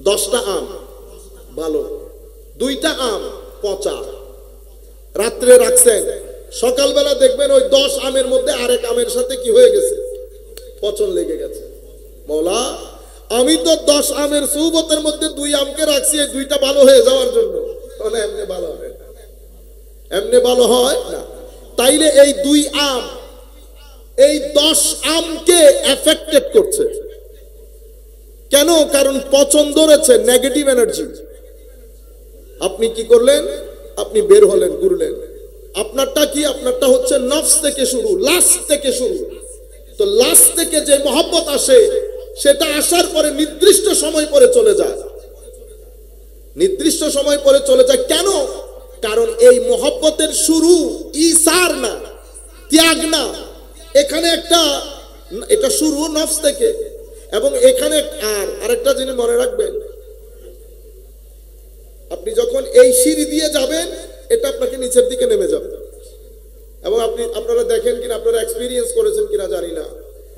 10টা আম ভালো, 2টা আম পচা, রাত্রে রাখছেন, সকালবেলা দেখবেন ওই 10 আমের মধ্যে আরেক আমের সাথে কি হয়ে গেছে, পচন লেগে গেছে। মওলা, আমি তো 10 আমের সুবতের মধ্যে 2 আমকে রাখছি এই 2টা ভালো হয়ে যাওয়ার জন্য। তাহলে এমনি ভালো হয় না, এমনি ভালো হয় না। তাইলে এই 2 আম এই 10 আমকে এফেক্টেড করছে কেন? কারণ পচন ধরেছে, নেগেটিভ এনার্জি। আপনি কি করলেন? আপনি বের হলেন, ঘুরলেন। আপনারটা কি? আপনারটা হচ্ছে নফস থেকে শুরু, লাস্ট থেকে শুরু। তো লাস্ট থেকে যে মহব্বত আসে, সেটা আসার পরে নির্দিষ্ট সময় পরে চলে যায়, নির্দিষ্ট সময় পরে চলে যায়। কেন? কারণ এই মহব্বতের শুরু ইসার না, ত্যাগ না। এখানে একটা, এটা শুরু নফস থেকে। এবং এখানে আরেকটা জিনিস মনে রাখবেন, আপনি যখন এই সিঁড়ি দিয়ে যাবেন, এটা আপনাকে নিচের দিকে নেমে যাবে। এবং আপনারা দেখেন কিনা, আপনারা এক্সপিরিয়েন্স করেছেন কিনা জানি না,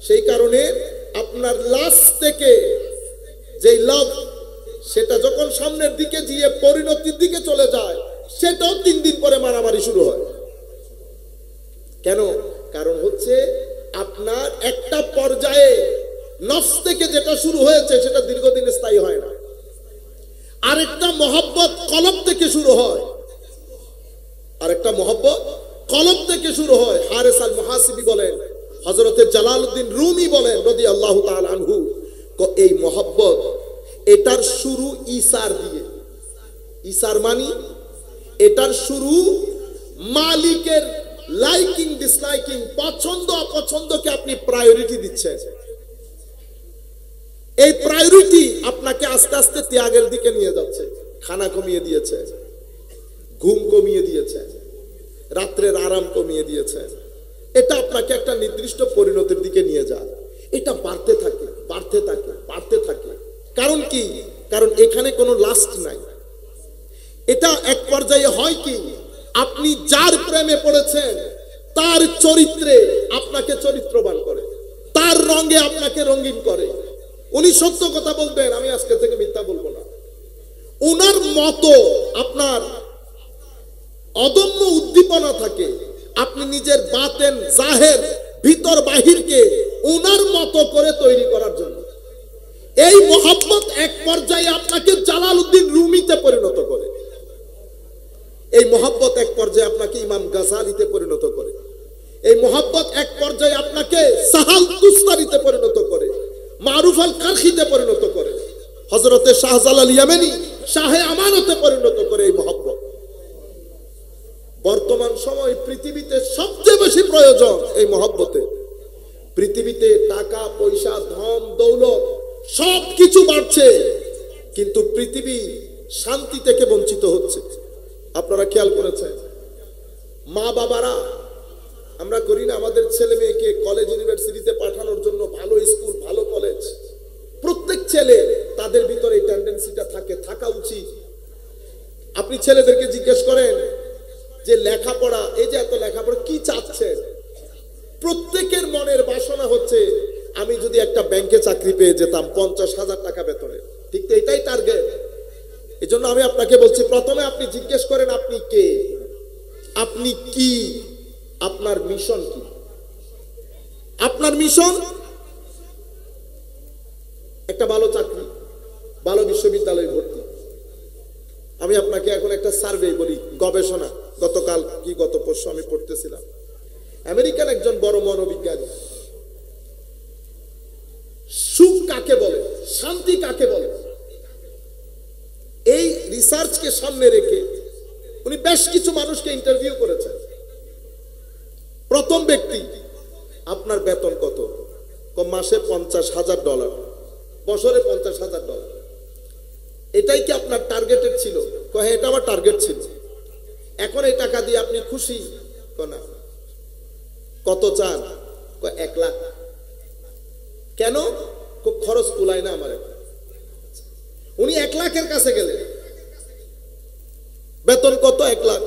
সেই কারণে আপনার লাস্ট থেকে যেই লাভ, সেটা যখন সামনের দিকে গিয়ে পরিণতির দিকে চলে যায়, সেটাও 3 দিন পরে মারামারি শুরু হয়। কেন? কারণ হচ্ছে আপনার একটা পর্যায়ে নফস থেকে যেটা শুরু হয়েছে, সেটা দীর্ঘদিন স্থায়ী হয় না। আরেকটা মহব্বত কলব থেকে শুরু হয়, আরেকটা মহব্বত কলব থেকে শুরু হয়। হারেস আল মুহাসিবি বলেন, হযরতে জালালউদ্দিন রুমি বলেন রাদিয়াল্লাহু তাআলা আনহু, এই মহব্বত, এটার শুরু ইসার দিয়ে। ইসার মানি এটার শুরু মালিকের লাইকিং ডিসলাইকিং, পছন্দ অপছন্দকে আপনি প্রায়োরিটি দিচ্ছেন। এই প্রায়োরিটি আপনাকে আস্তে আস্তে ত্যাগের দিকে নিয়ে যাচ্ছে। খানা কমিয়ে দিয়েছে, ঘুম কমিয়ে দিয়েছে, রাত্রের আরাম কমিয়ে দিয়েছে। এটা আপনাকে একটা নির্দিষ্ট পরিণতির দিকে নিয়ে যায়। এটা বাড়তে থাকে, বাড়তে থাকে, বাড়তে থাকে। কারণ কি? কারণ এখানে কোনো লাস্ট নাই। এটা এক পর্যায়ে হয় কি, আপনি যার প্রেমে পড়েছেন, তার চরিত্রে আপনাকে চরিত্রবান করে, তার রঙে আপনাকে রঙিন করে। উনি সত্য কথা বলবেন, আমি আজকে থেকে মিথ্যা বলবো না। উনার মতো আপনার অদম্য উদ্দীপনা থাকে, আপনি নিজের বাতেন জাহের ভিতর বাহিরকে উনার মতো করে তৈরি করার জন্য। এই মহব্বত এক পর্যায়ে আপনাকে জালালউদ্দিন রুমিতে পরিণত করে, এই মহব্বত এক পর্যায়ে আপনাকে ইমাম গাজালিতে পরিণত করে, এই মহব্বত এক পর্যায়ে আপনাকে সাহাল তুস্তারিতে পরিণত করে, মারুফ আল কারখিতে পরিণত করে, হযরতে শাহজালাল ইয়ামানি শাহে আমানতে পরিণত করে। এই মহব্বত বর্তমান সময় পৃথিবীতে সবচেয়ে বেশি প্রয়োজন এই মহব্বতে। পৃথিবীতে টাকা পয়সা ধন দৌলত সবকিছু বাড়ছে, কিন্তু পৃথিবী শান্তি থেকে বঞ্চিত হচ্ছে। আপনারা খেয়াল করেছেন? মা বাবারা, আমরা করি না আমাদের ছেলে মেয়েকে কলেজ ইউনিভার্সিটিতে পাঠানোর জন্য, ভালো স্কুল ভালো কলেজ। প্রত্যেক ছেলে তাদের ভিতরে এই টেন্ডেন্সিটা থাকে, থাকা উচিত। আপনি ছেলেদেরকে জিজ্ঞেস করেন যে লেখাপড়া, এই যে এত লেখাপড়া কি চাচ্ছেন? প্রত্যেকের মনের বাসনা হচ্ছে আমি যদি একটা ব্যাংকে চাকরি পেয়ে যেতাম 50,000 টাকা বেতনে। ঠিক তো, এটাই টার্গেট। এই জন্য আমি আপনাকে বলছি, প্রথমে আপনি জিজ্ঞেস করেন আপনি কে, আপনি কি, আপনার মিশন কি? আপনার মিশন একটা ভালো চাকরি, ভালো বিশ্ববিদ্যালয়ে ভর্তি। আমি আপনাকে এখন একটা সার্ভে বলি, গবেষণা। গতকাল কি গত পরশু আমি পড়তেছিলাম, আমেরিকান একজন বড় মনোবিজ্ঞানী, সুখ কাকে বলে, শান্তি কাকে বলে, এই রিসার্চকে সামনে রেখে উনি বেশ কিছু মানুষকে ইন্টারভিউ করেছেন। প্রথম ব্যক্তি, আপনার বেতন কত? মাসে $50,000, বছরে $50,000। এটাই কি আপনার টার্গেটেড ছিল? হ্যাঁ, এটা আমার টার্গেট ছিল। এখন এই টাকা দিয়ে আপনি খুশি? না। কত চান? 1 লাখ। কেন? খরচ কুলায় না আমার। উনি 1 লাখের কাছে গেলেন। বেতন কত? 1 লাখ।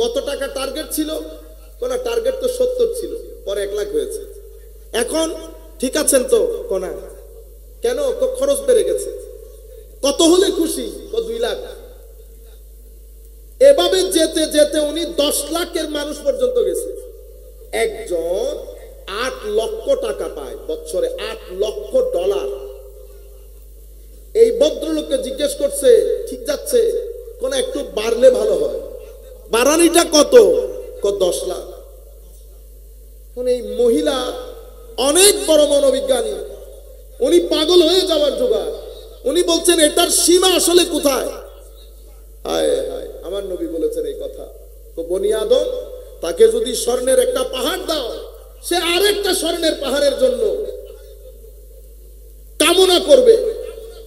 কত টাকা টার্গেট ছিল? না, টার্গেট তো 70 ছিল, পরে 1 লাখ হয়েছে। এখন ঠিক আছেন তো? না। কেন? খরচ বেড়ে গেছে। কত হলে খুশি? 2 লাখ। এভাবে যেতে যেতে উনি 10 লাখের মানুষ পর্যন্ত গেছে। একজন 8 লক্ষ টাকা পায় বছরে, $8 লক্ষ। এই ভদ্রলোককে জিজ্ঞেস করছে, ঠিক যাচ্ছে, কোন একটু বাড়লে ভালো হয়, বাড়ানিটা কত? 10 লাখ। এই মহিলা অনেক বড় মনোবিজ্ঞানী, উনি পাগল হয়ে যাওয়ার জোগাড়। উনি বলছেন এটার সীমা আসলে কোথায়? হায় হায়, আমার নবী বলেছেন এই কথা, বনি আদম, তাকে যদি স্বর্ণের একটা পাহাড় দাও, সে আরেকটা স্বর্ণের পাহাড়ের জন্য কামনা করবে।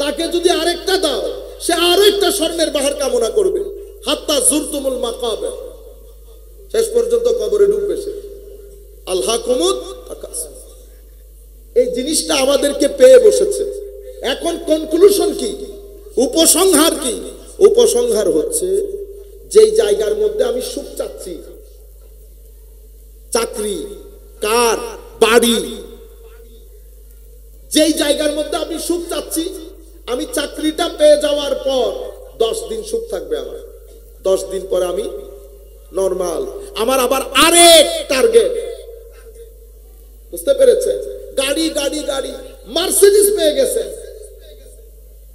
তাকে যদি আরেকটা দাও, সে আরেকটা স্বর্ণের পাহাড় কামনা করবে। হাত্তা জুরতুমুল মাকাবির, শেষ পর্যন্ত কবরে ডুববে সে। আলহাকুমুত তাকাসুর। এই জিনিসটা আমাদেরকে পেয়ে বসেছে। এখন কনক্লুশন কি? উপসংহার কি? উপসংহার হচ্ছে, যেই জায়গার মধ্যে আমি সুখ চাচ্ছি, চাকরি, কার, বাড়ি, যেই জায়গার মধ্যে আমি সুখ চাচ্ছি, আমি চাকরিটা পেয়ে যাওয়ার পর 10 দিন সুখ থাকবে আমার, 10 দিন পরে আমি নরমাল, আমার আবার আরেক টার্গেট। বুঝতে পেরেছেন? গাড়ি গাড়ি গাড়ি, মার্সিডিজ পেয়ে গেছে,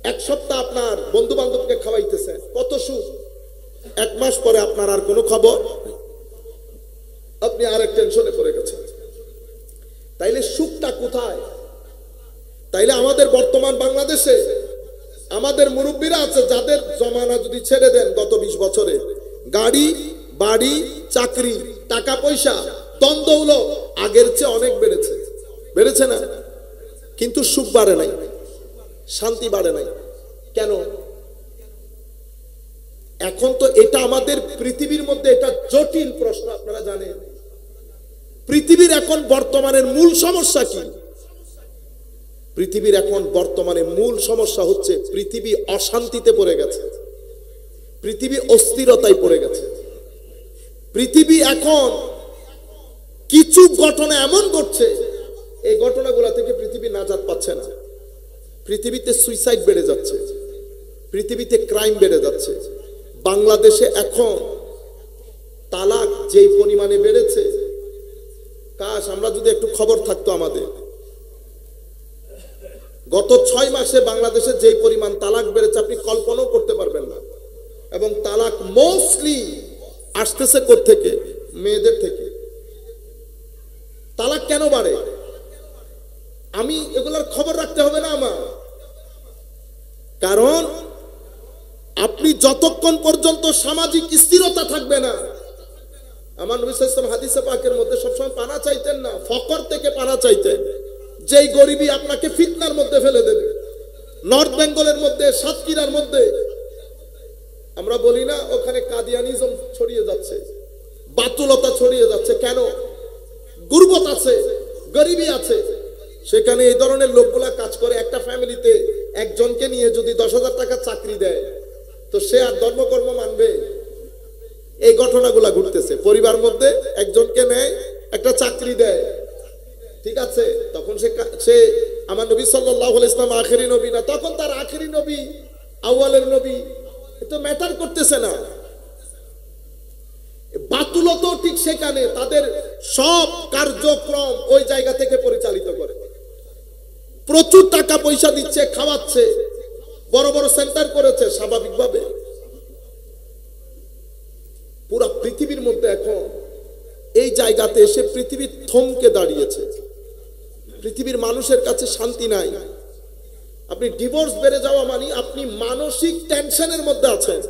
1 সপ্তাহ আপনার বন্ধু বান্ধবকে খাওয়াইতেছে, কত সুখ। 1 মাস পরে আপনার আর কোনো খবর, আপনি আরেক টেনশনে পড়ে গেছেন। তাইলে সুখটা কোথায়? তাইলে আমাদের বর্তমান বাংলাদেশে আমাদের মুরব্বীরা আছে, যাদের জমানা যদি ছেড়ে দেন গত 20 বছরে, গাড়ি, বাড়ি, চাকরি, টাকা পয়সা, ধন দৌলত আগের চেয়ে অনেক বেড়েছে। বেড়েছে না? কিন্তু সুখ বাড়ে নাই, শান্তি বাড়ে নাই। কেন? এখন তো এটা আমাদের পৃথিবীর মধ্যে এটা জটিল প্রশ্ন। আপনারা জানেন পৃথিবীর এখন বর্তমানের মূল সমস্যা কি? পৃথিবীর এখন বর্তমানে মূল সমস্যা হচ্ছে পৃথিবী অশান্তিতে পড়ে গেছে, পৃথিবী অস্থিরতায় পড়ে গেছে। পৃথিবী এখন কিছু ঘটনা এমন ঘটছে, এই ঘটনাগুলো থেকে পৃথিবী নাজাত পাচ্ছে না। পৃথিবীতে সুইসাইড বেড়ে যাচ্ছে, পৃথিবীতে ক্রাইম বেড়ে যাচ্ছে। বাংলাদেশে এখন তালাক যেই পরিমাণে বেড়েছে, কাশ আমরা যদি একটু খবর থাকতো আমাদের। গত 6 মাসে বাংলাদেশে যেই পরিমাণ তালাক বেড়েছে আপনি কল্পনাও করতে পারবেন না। এবং তালাক মোস্টলি আসতেছে কোত্থেকে? মেয়েদের থেকে। তালাক কেন বাড়ে? আমি এগুলার খবর রাখতে হবে না আমার, কারণ আপনি যতক্ষণ পর্যন্ত সামাজিক স্থিরতা থাকবে না। আমার নবী সাল্লাল্লাহু আলাইহি ওয়াসাল্লাম হাদিসে পাকের মধ্যে সবসময় পানা চাইতেন না, ফকর থেকে পানা চাইতেন। যেই গরিবী আপনাকে ফিতনার মধ্যে ফেলে দেবে। নর্থ বেঙ্গলের মধ্যে, সাতক্ষীরার মধ্যে আমরা বলি না, ওখানে কাদিয়ানিজম ছড়িয়ে যাচ্ছে, বাতুলতা ছড়িয়ে যাচ্ছে। কেন? গুরবত আছে, গরিবী আছে, সেখানে এই ধরনের লোকগুলা কাজ করে। একটা ফ্যামিলিতে একজনকে নিয়ে যদি 10,000 টাকা চাকরি দেয়, তো সে আর ধর্মকর্ম মানবে? এই ঘটনাগুলা ঘটতেছে। পরিবার মধ্যে একজনকে নেয়, একটা চাকরি দেয়, ঠিক আছে, তখন সে আমার নবী সাল্লাল্লাহু আলাইহি ওয়াসাল্লাম আখেরি নবী না, তখন তার আখেরি নবী, আউয়ালের নবী, এটা ম্যাটার করতেছে না। বাতুলত ঠিক সেখানে তাদের সব কার্যক্রম ওই জায়গা থেকে পরিচালিত করে। প্রচুর টাকা পয়সা দিচ্ছে, খাওয়াচ্ছে, বড় বড় সেন্টার করেছে। স্বাভাবিকভাবে পুরা পৃথিবীর মধ্যে এখন এই জায়গাতে এসে পৃথিবী থমকে দাঁড়িয়েছে। পৃথিবীর মানুষের কাছে শান্তি নাই। আপনি ডিভোর্স বেড়ে যাওয়া মানে আপনি মানসিক টেনশনের মধ্যে আছেন।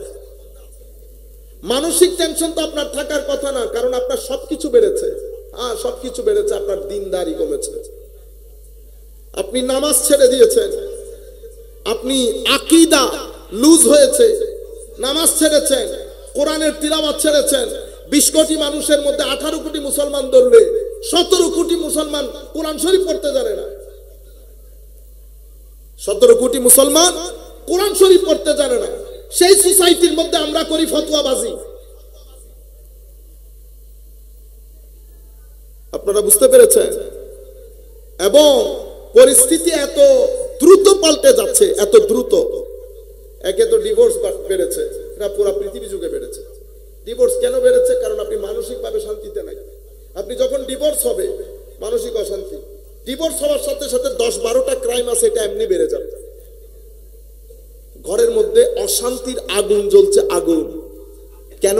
মানসিক টেনশন তো আপনার থাকার কথা না, কারণ আপনার সবকিছু বেড়েছে। হ্যাঁ, সবকিছু বেড়েছে, আপনার দিনদারি কমেছে, আপনি নামাজ ছেড়ে দিয়েছেন, আপনি আকীদা লুজ হয়েছে, নামাজ ছেড়েছেন, কোরআনের তিলাওয়াত ছেড়েছেন। 20 কোটি মানুষের মধ্যে 18 কোটি মুসলমান ধরলে 17 কোটি মুসলমান কোরআন শরীফ পড়তে জানে না। 17 কোটি মুসলমান কোরআন শরীফ পড়তে জানে না। সেই সোসাইটির মধ্যে আমরা করি ফতোয়াবাজি। আপনারা বুঝতে পেরেছেন? এবং পরিস্থিতি এত দ্রুত পাল্টে যাচ্ছে, এত দ্রুত। একে তো ডিভোর্স বেড়েছে, এটা পুরো পৃথিবী যুগে বেড়েছে। ডিভোর্স কেন বেড়েছে? কারণ আপনি মানসিকভাবে শান্তিতে নাই। আপনি যখন ডিভোর্স হবে, মানসিক অশান্তি, ডিভোর্স হওয়ার সাথে সাথে 10-12টা ক্রাইম আছে, এটা এমনি বেড়ে যাবে। ঘরের মধ্যে অশান্তির আগুন জ্বলছে, আগুন। কেন?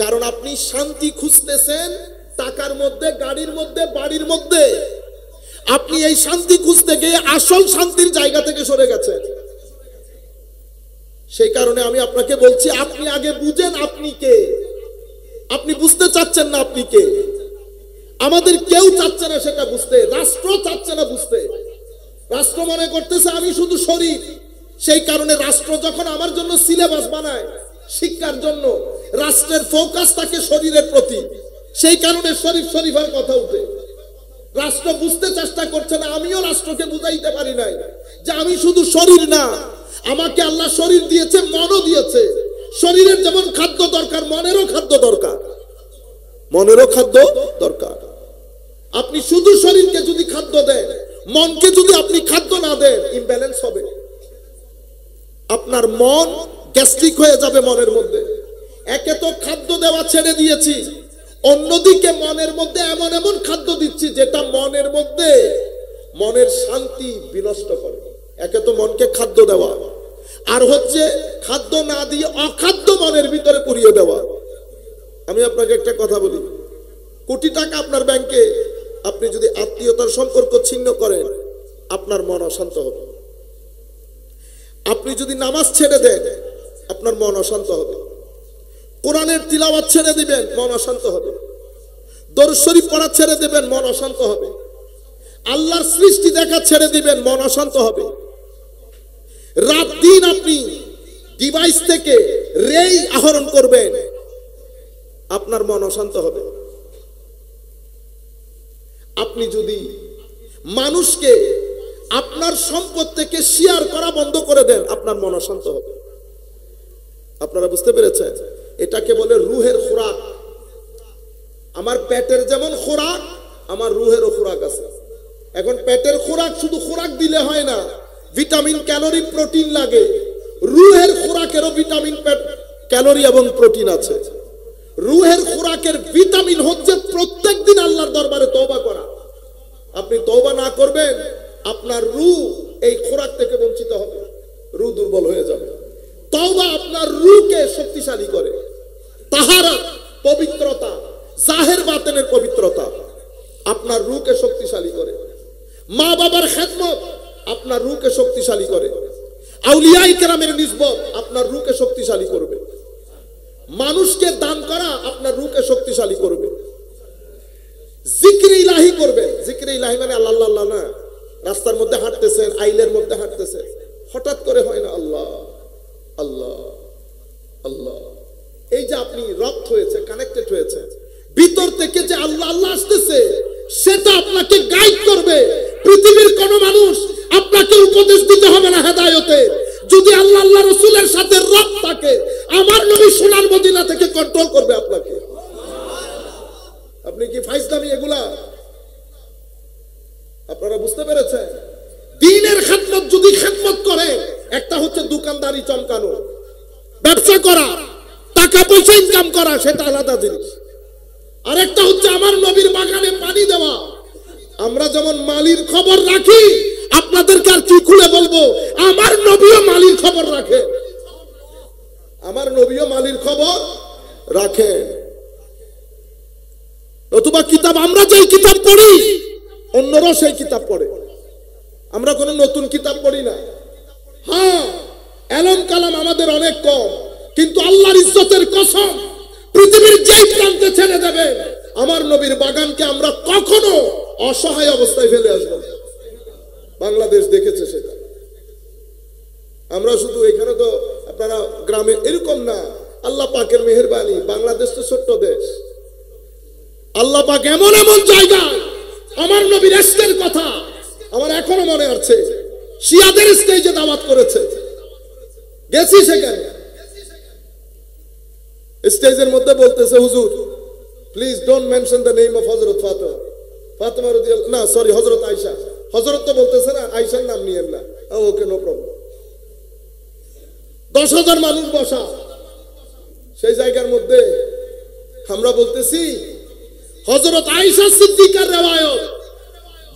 কারণ আপনি শান্তি খুঁজতেছেন টাকার মধ্যে, গাড়ির মধ্যে, বাড়ির মধ্যে। আপনি এই শান্তি খুঁজতে গিয়ে আসল শান্তির জায়গা থেকে সরে গেছেন। সেই কারণে আমি আপনাকে বলছি, আপনি আগে বুঝেন আপনি কে। আপনি বুঝতে চাচ্ছেন না আপনি কে। আমাদের কেউ চাচ্ছে না সেটা বুঝতে, রাষ্ট্র চাচ্ছে না বুঝতে। রাষ্ট্র মনে করতেছে আমি শুধু শরীর। সেই কারণে রাষ্ট্র যখন আমার জন্য সিলেবাস বানায় শিক্ষার জন্য, রাষ্ট্রের ফোকাস থাকে শরীরের প্রতি। সেই কারণে শরীফ শরীফের কথা উঠে। রাষ্ট্র বুঝতে চেষ্টা করছে না, আমিও রাষ্ট্রকে বুঝাইতে পারি নাই যে আমি শুধু শরীর না, আমাকে আল্লাহ শরীর দিয়েছে, মনও দিয়েছে। শরীরের যেমন খাদ্য দরকার, মনেরও খাদ্য দরকার, মনেরও খাদ্য দরকার। আপনি শুধু শরীরকে যদি খাদ্য দেন, মনকে যদি আপনি খাদ্য না দেন, ইমব্যালেন্স হবে। আপনার মন গ্যাস্ট্রিক হয়ে যাবে মনের মধ্যে। একে তো খাদ্য দেওয়া ছেড়ে দিয়েছি, অন্যদিকে মনের মধ্যে এমন এমন খাদ্য দিচ্ছি যেটা মনের মধ্যে মনের শান্তি বিনষ্ট করে। একে তো মনকে খাদ্য দেওয়া, আর হচ্ছে খাদ্য না দিয়ে অখাদ্য মনের ভিতরে পুরিয়ে দেওয়া। আমি আপনাকে একটা কথা বলি, কোটি টাকা আপনার ব্যাংকে, আপনি যদি আত্মীয়তার সম্পর্ক ছিন্ন করেন, আপনার মন অশান্ত হবে। আপনি যদি নামাজ ছেড়ে দেন, আপনার মন অশান্ত হবে। কোরআনের তিলাওয়াত ছেড়ে দিবেন, মন অশান্ত হবে। দরুদ শরীফ পড়া ছেড়ে দিবেন, মন অশান্ত হবে। আল্লাহর সৃষ্টি দেখা ছেড়ে দিবেন, মন অশান্ত হবে। রাত দিন আপনি ডিভাইস থেকে রেই আহরণ করবেন, আপনার মন অশান্ত হবে। আপনি যদি মানুষকে আপনার সম্পদ থেকে শেয়ার করা বন্ধ করে দেন, আপনার মন অশান্ত হবে। আপনারা বুঝতে পেরেছেন? এটাকে বলে রুহের খোরাক। আমার পেটের যেমন খোরাক, আমার রুহেরও খোরাক আছে। এখন পেটের খোরাক শুধু খোরাক দিলে হয় না, ভিটামিন, ক্যালোরি, প্রোটিন লাগে। রুহের খোরাকেরও ভিটামিন, ক্যালোরি এবং প্রোটিন আছে। রুহের খোরাকের ভিটামিন হচ্ছে প্রত্যেকদিন আল্লাহর দরবারে তওবা করা। আপনি তওবা না করবেন, আপনার রূহ এই খোরাক থেকে বঞ্চিত হবে, রূহ দুর্বল হয়ে যাবে। তওবা আপনার রূহকে শক্তিশালী করে। তাহারাত, পবিত্রতা, জাহের বাতেনের পবিত্রতা আপনার রূহকে শক্তিশালী করে। মা বাবার খেদমত আপনার রূহকে শক্তিশালী করে। আউলিয়ায়ে কেরামের নিসবত আপনার রূহকে শক্তিশালী করবে। মানুষকে দান করা আপনার রূহকে শক্তিশালী করবে। জিকির ইলাহি করবে। জিকির ইলাহি মানে আল্লাহ আল্লাহ না। রাস্তার মধ্যে হাঁটতেছেন, আইলের মধ্যে হাঁটতেছেন, হঠাৎ করে হয় না আল্লাহ আল্লাহ আল্লাহ। এই যে আপনি রপ্ত হয়েছে, কানেক্টেড হয়েছে, ভিতর থেকে যে আল্লাহ আল্লাহ আসতেছে, সেটা আপনাকে গাইড করবে। পৃথিবীর কোন মানুষ আপনাকে উপদেশ দিতে হবে না হেদায়েতে। যদি আল্লাহ আল্লাহ রাসূলের সাথে রব থাকে, আমার নবী সোনার মদিনা থেকে কন্ট্রোল করবে আপনাকে। আপনি কি ফাইজলামি এগুলা? আপনারা বুঝতে পেরেছেন? দ্বীনের খেদমত যদি খেদমত করে, একটা হচ্ছে দোকানদারি চমকানো, ব্যবসা করা, টাকা পয়সা ইনকাম করা, সেটা আলাদা জিনিস। আর একটা হচ্ছে আমার নবীর বাগানে পানি দেওয়া। আমরা যেমন মালির খবর রাখি, আপনাদেরকে আর কি খুলে বলবো, আমার নবীও মালির খবর রাখে। আমার নবীও মালির খবর রাখে। নতুবা কিতাব, আমরা যেই কিতাব পড়ি অন্যরাও সেই কিতাব পড়ে। আমরা কোনো নতুন কিতাব পড়ি না। হ্যাঁ, এলম কালাম আমাদের অনেক কম, কিন্তু আল্লাহর ইজ্জতের কসম, পৃথিবীর যেই প্রান্তে ছেড়ে দেবে, আমার নবীর বাগানকে আমরা কখনো অসহায় অবস্থায় ফেলে আসবো না। বাংলাদেশ দেখেছে সেটা। আমরা শুধু এখানে তো আপনারা গ্রামে এরকম না, আল্লাহ পাকের মেহেরবানি। বাংলাদেশ তো ছোট্ট দেশ। আল্লাহ পাক এমন এমন জায়গায় আমার নবীর ইশকের কথা আমার এখনো মনে আছে। শিয়াদের স্টেজে দাওয়াত করেছে, গেছি সেখানে। স্টেজের মধ্যে বলতেছে, হুজুর please don't mention the name of হযরত ফাতেমা। ফাতেমা রাদিয়াল্লাহু, না সরি, হযরত আয়েশা। হযরত তো বলতেছে না, আয়েশার নাম নিয়েন না। ওকে, নো প্রবলেম। 10,000 মানুষ বসা, সেই জায়গার মধ্যে আমরা বলতেছি হযরত আয়েশা সিদ্দিকার রিওয়ায়াত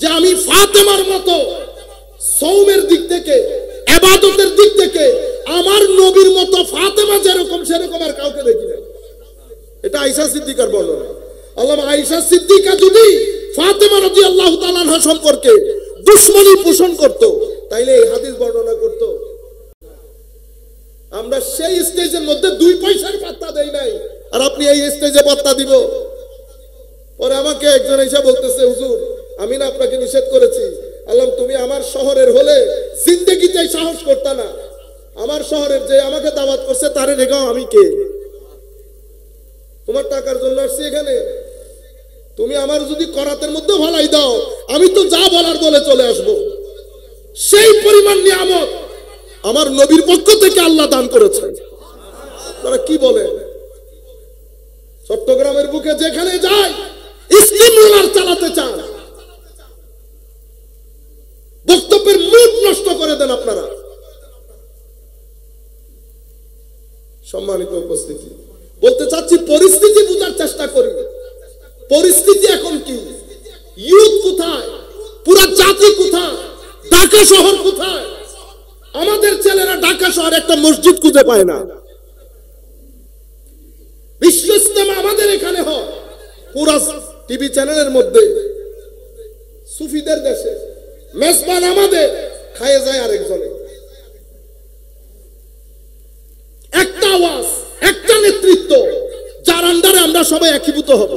যে আমি ফাতেমার মতো সওমের দিক থেকে, ইবাদতের দিক থেকে আমার নবীর মতো ফাতেমা যেরকম সেরকম আর কাউকে দেখি না। এটা আয়েশা সিদ্দিকার বর্ণনা। আল্লামা আয়েশা সিদ্দিকা যদি ফাতেমা রাদিয়াল্লাহু তাআলা আনহা সম্পর্কে দুশমনী পোষণ করত, তাইলে এই হাদিস বর্ণনা করত? আমরা সেই স্টেজের মধ্যে 2 পয়সার পাত্তা দেই নাই, আর আপনি এই স্টেজে পাত্তা দিব। পরে আমাকে একজন এসে বলতেছে, হুজুর আমি না আপনাকে নিষেধ করেছি। আল্লাহ, তুমি আমার শহরের হলে জিন্দেগিতে সাহস করতা না। আমার শহরের যে আমাকে দাওয়াত করছে তারে রেখাও আমি কে? তোমার টাকার জন্য আসছি এখানে। তুমি আমার যদি করাতের মধ্যে ভালাই দাও, আমি তো যা বলার বলে চলে আসব। সেই পরিমাণ নিয়ামত আমার নবীর পক্ষ থেকে আল্লাহ দান করেছেন। তারা কি বলে? চট্টগ্রামের বুকে যেখানে যায় স্টিম রোলার চালাতে চান, বক্তব্যের মুড নষ্ট করে দেন আপনারা। সম্মানিত উপস্থিতি, বলতে চাচ্ছি পরিস্থিতি বোঝার চেষ্টা করি। পরিস্থিতি এখন কি? ইউথ কোথায়? পুরা জাতি কোথায়? ঢাকা শহর কোথায়? আমাদের ছেলেরা ঢাকা শহরে একটা মসজিদ খুঁজে পায় না। বিশ্ব ইজতেমা আমাদের এখানে হয়, পুরা টিভি চ্যানেলের মধ্যে। সুফিদের দেশে মেজবান আমাদের, খায়ে যায় আরেকজনে। একটা আওয়াজ, একটা নেতৃত্ব, যার আন্ডারে আমরা সবাই একীভূত হব।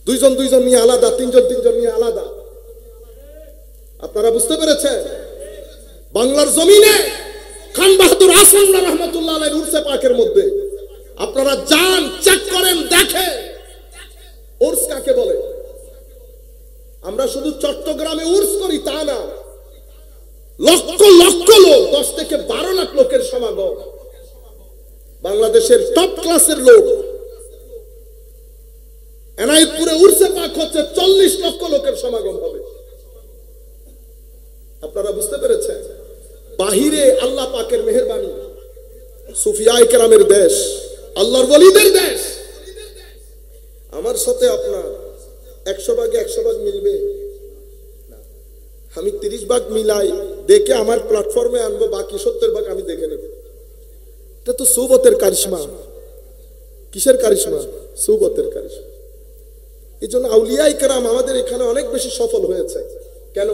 দুইজন নিয়ে আলাদা, তিনজন নিয়ে আলাদা। আপনারা বুঝতে পেরেছেন? বাংলার জমিনে খান বাহাদুর আহসান রাহমাতুল্লাহ আলাইহির উরসে পাকের মধ্যে আপনারা যান, চেক করেন, দেখেন উরস কাকে বলে। আমরা শুধু চট্টগ্রামে উরস করি তা না, লক্ষ লক্ষ লোক, 10 থেকে 12 লাখ লোকের সমাগম। বাংলাদেশের টপ ক্লাসের লোক। এনায়েতপুরে উরসে পাক হচ্ছে, 40 লক্ষ লোকের সমাগম হবে। আপনারা বুঝতে পেরেছেন? বাহিরে আল্লাহ পাকের মেহেরবানি, সুফিয়ায়ে কেরামের দেশ, আল্লাহর ওলিদের দেশ। আমার সাথে আপনার 100 ভাগে 100 ভাগ মিলবে না। আমি 30 ভাগ মিলাই দেখে আমার প্ল্যাটফর্মে আনবো, বাকি 70 ভাগ আমি দেখে নেব। এটা তো সুবতের কারিশমা। কিসের কারিশমা? সুবতের কারিশমা। এই জন্য আউলিয়ায়ে কেরাম আমাদের এখানে অনেক বেশি সফল হয়েছে। কেন?